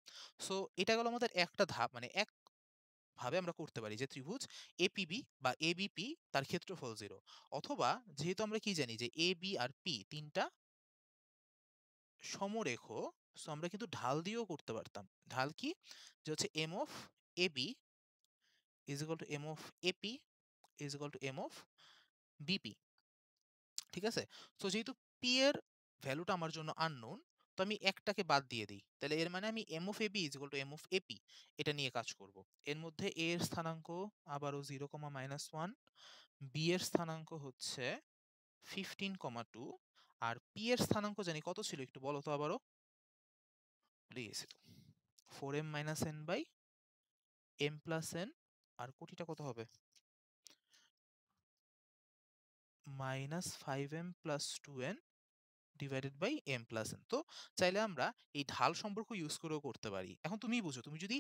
সো এটা গেল আমাদের একটা ধাপ, মানে একভাবে আমরা করতে পারি যে ত্রিভুজ এপিবি বা এবিপি তার ক্ষেত্রফল 0। অথবা যেহেতু আমরা কি জানি যে এবি আর পি ৩ টা সমরেখ, সো আমরা কিন্তু ঢাল দিয়েও করতে পারতাম। ঢাল কি? যে হচ্ছে m of ab is equal to m of ap is equal to m of bp। ঠিক আছে? সো যেহেতু p এর ভ্যালুটা আমার জন্য আননোন, তো আমি একটাকে বাদ দিয়ে দিই। তাহলে এর মানে আমি m of ab is equal to m of ap এটা নিয়ে কাজ করব। এর মধ্যে a এর স্থানাঙ্ক আবারও 0, -1, b এর স্থানাঙ্ক হচ্ছে 15,2, আর p এর স্থানাঙ্ক জানি কত ছিল একটু বলো তো আবারও। ভুলে গেছি তো। 4m - n by m plus n, আর কোটিটা কত হবে? -5m plus 2n divided by m plus n। তো চাইলে আমরা এই ঢাল সম্পর্ক ইউজ করেও করতে পারি। এখন তুমিই বুঝো, তুমি যদি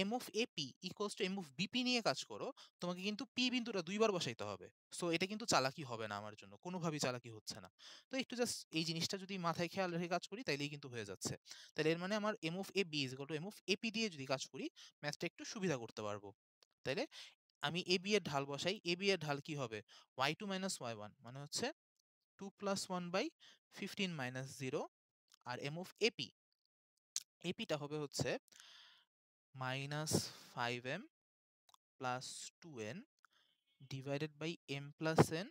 m of ap equals to m of bp নিয়ে কাজ করো, তোমাকে কিন্তু p বিন্দুটা দুইবার বসাইতে হবে। সো এটা কিন্তু চালাকি হবে না আমার জন্য, কোনোভাবেই চালাকি হচ্ছে না। তো একটু জাস্ট এই জিনিসটা যদি মাথায় খেয়াল রেখে কাজ করি, তাইলেই কিন্তু হয়ে যাচ্ছে। তাহলে এর মানে আমার m of ab is equal two m of ap দিয়ে যদি কাজ করি, ম্যাথটা একটু সুবিধা করতে পারবো। তাইলে আমি ab এর ঢাল বসাই। ab এর ঢাল কি হবে? y2 - y1 মানে হচ্ছে 2 plus 1 by 15 minus 0, R m of ap, ap টা হবে হচ্ছে -5m plus 2n divided by m plus n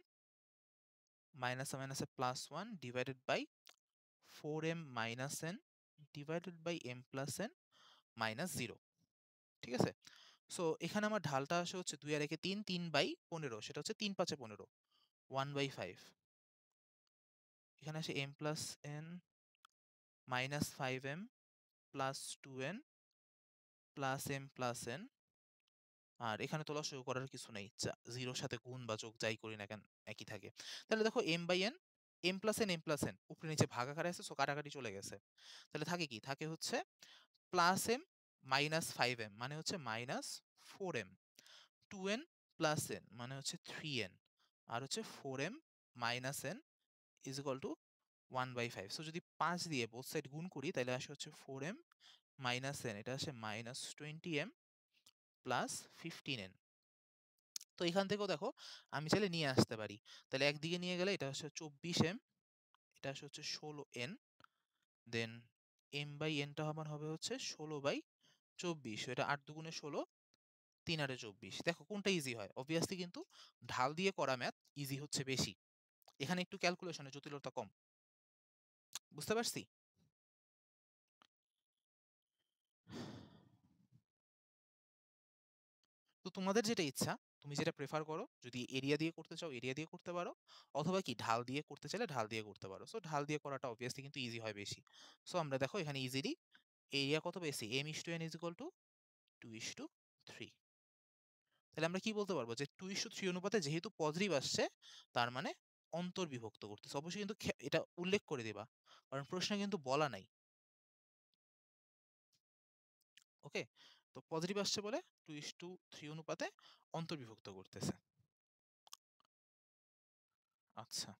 minus a plus 1 divided by 4m minus n divided by m plus n minus 0। ঠিক আছে? So এখানে আমার ঢালটা আসে হচ্ছে 2 আর 1 3, 3 by 15, সেটা হচ্ছে 3 5 15, 1 বাই 5। এখানে আসে m plus n minus 5m plus 2n plus M plus N, আর এখানে তো লসাগু করার কিছু নেই, জিরোর সাথে গুণ বা যোগ যাই করি না কেন একই থাকে। তাহলে দেখো M by N, M plus N উপরে নিচে ভাগ আকারে আছে, সো কাটাকাটি চলে গেছে। তাহলে থাকে কি? থাকে হচ্ছে প্লাস এম মাইনাস 5m মানে হচ্ছে -4m, 2n প্লাস এন মানে হচ্ছে 3n, আর হচ্ছে 4m minus N is equal two 1/5। So যদি 5 দিয়ে বোথ সাইড গুণ করি, তাহলে আসে হচ্ছে 4m মাইনাস এন, এটা আসে -20m প্লাস 15n। তো এখান থেকেও দেখো আমি চাইলে নিয়ে আসতে পারি। তাহলে একদিকে নিয়ে গেলে এটা হচ্ছে 24m, এটা আসে হচ্ছে 16n, দেন m বাই nটা আমার হবে হচ্ছে 16/24, এটা 8 দুগুণে 16, 3 আটে 24। দেখো কোনটা ইজি হয়? অবভিয়াসলি কিন্তু ঢাল দিয়ে করা ম্যাথ ইজি হচ্ছে বেশি। এখানে একটু ক্যালকুলেশনে জটিলতা কম। বুঝতে পারছি? তো তোমাদের যেটা ইচ্ছা, তুমি যেটা প্রেফার করো, যদি এরিয়া দিয়ে করতে চাও এরিয়া দিয়ে করতে পারো, অথবা কি ঢাল দিয়ে করতে চাইলে ঢাল দিয়ে করতে পারো। সো ঢাল দিয়ে করাটা অবভিয়াসলি কিন্তু ইজি হয় বেশি। সো আমরা দেখো এখানে ইজিলি এরিয়া কত পেয়েছি? m/n is equal two 2:3। তাহলে আমরা কি বলতে পারবো যে 2:3 অনুপাতে যেহেতু পজিটিভ আসছে, তার মানে অন্তর্বিভক্ত করতেছে। অবশ্যই কিন্তু এটা উল্লেখ করে দিবা, কারণ প্রশ্নে কিন্তু বলা নাই। ওকে? তো পজিটিভ আসছে বলে 2:3 অনুপাতে অন্তর্বিভক্ত করতেছে। আচ্ছা,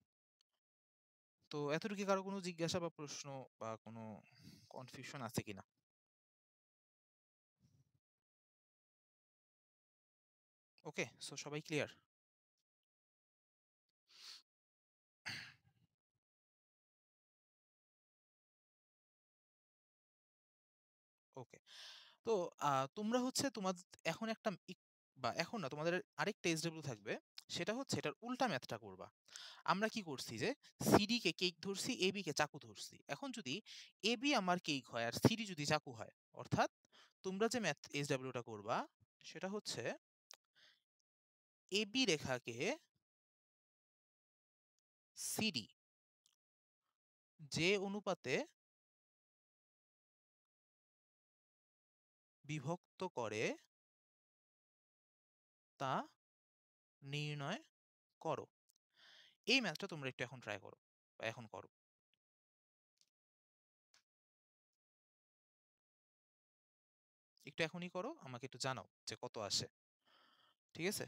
তো এতটুকু কারো কোনো জিজ্ঞাসা বা প্রশ্ন বা কোনো কনফিউশন আছে কিনা? ওকে, সো সবাই ক্লিয়ার? ওকে। তো তোমরা হচ্ছে এখন একটা বা এখন না, তোমাদের আরেকটা এসডব্লিউ থাকবে। সেটা হচ্ছে এটার উল্টা ম্যাথটা করবা। আমরা কি করছি যে সিডি কে কেক ধরছি, এবি কে চাকু ধরছি। এখন যদি এবি আমার কেক হয় আর সিডি যদি চাকু হয়, অর্থাৎ তোমরা যে ম্যাথ এসডব্লিউটা করবা সেটা হচ্ছে এবি রেখাকে সিডি যে অনুপাতে বিভক্ত করে তা নির্ণয় করো। এই ম্যাথটা তোমরা একটু এখন ট্রাই করো বা এখন করো। একটু এখনই করো, আমাকে একটু জানাও যে কত আসে। ঠিক আছে?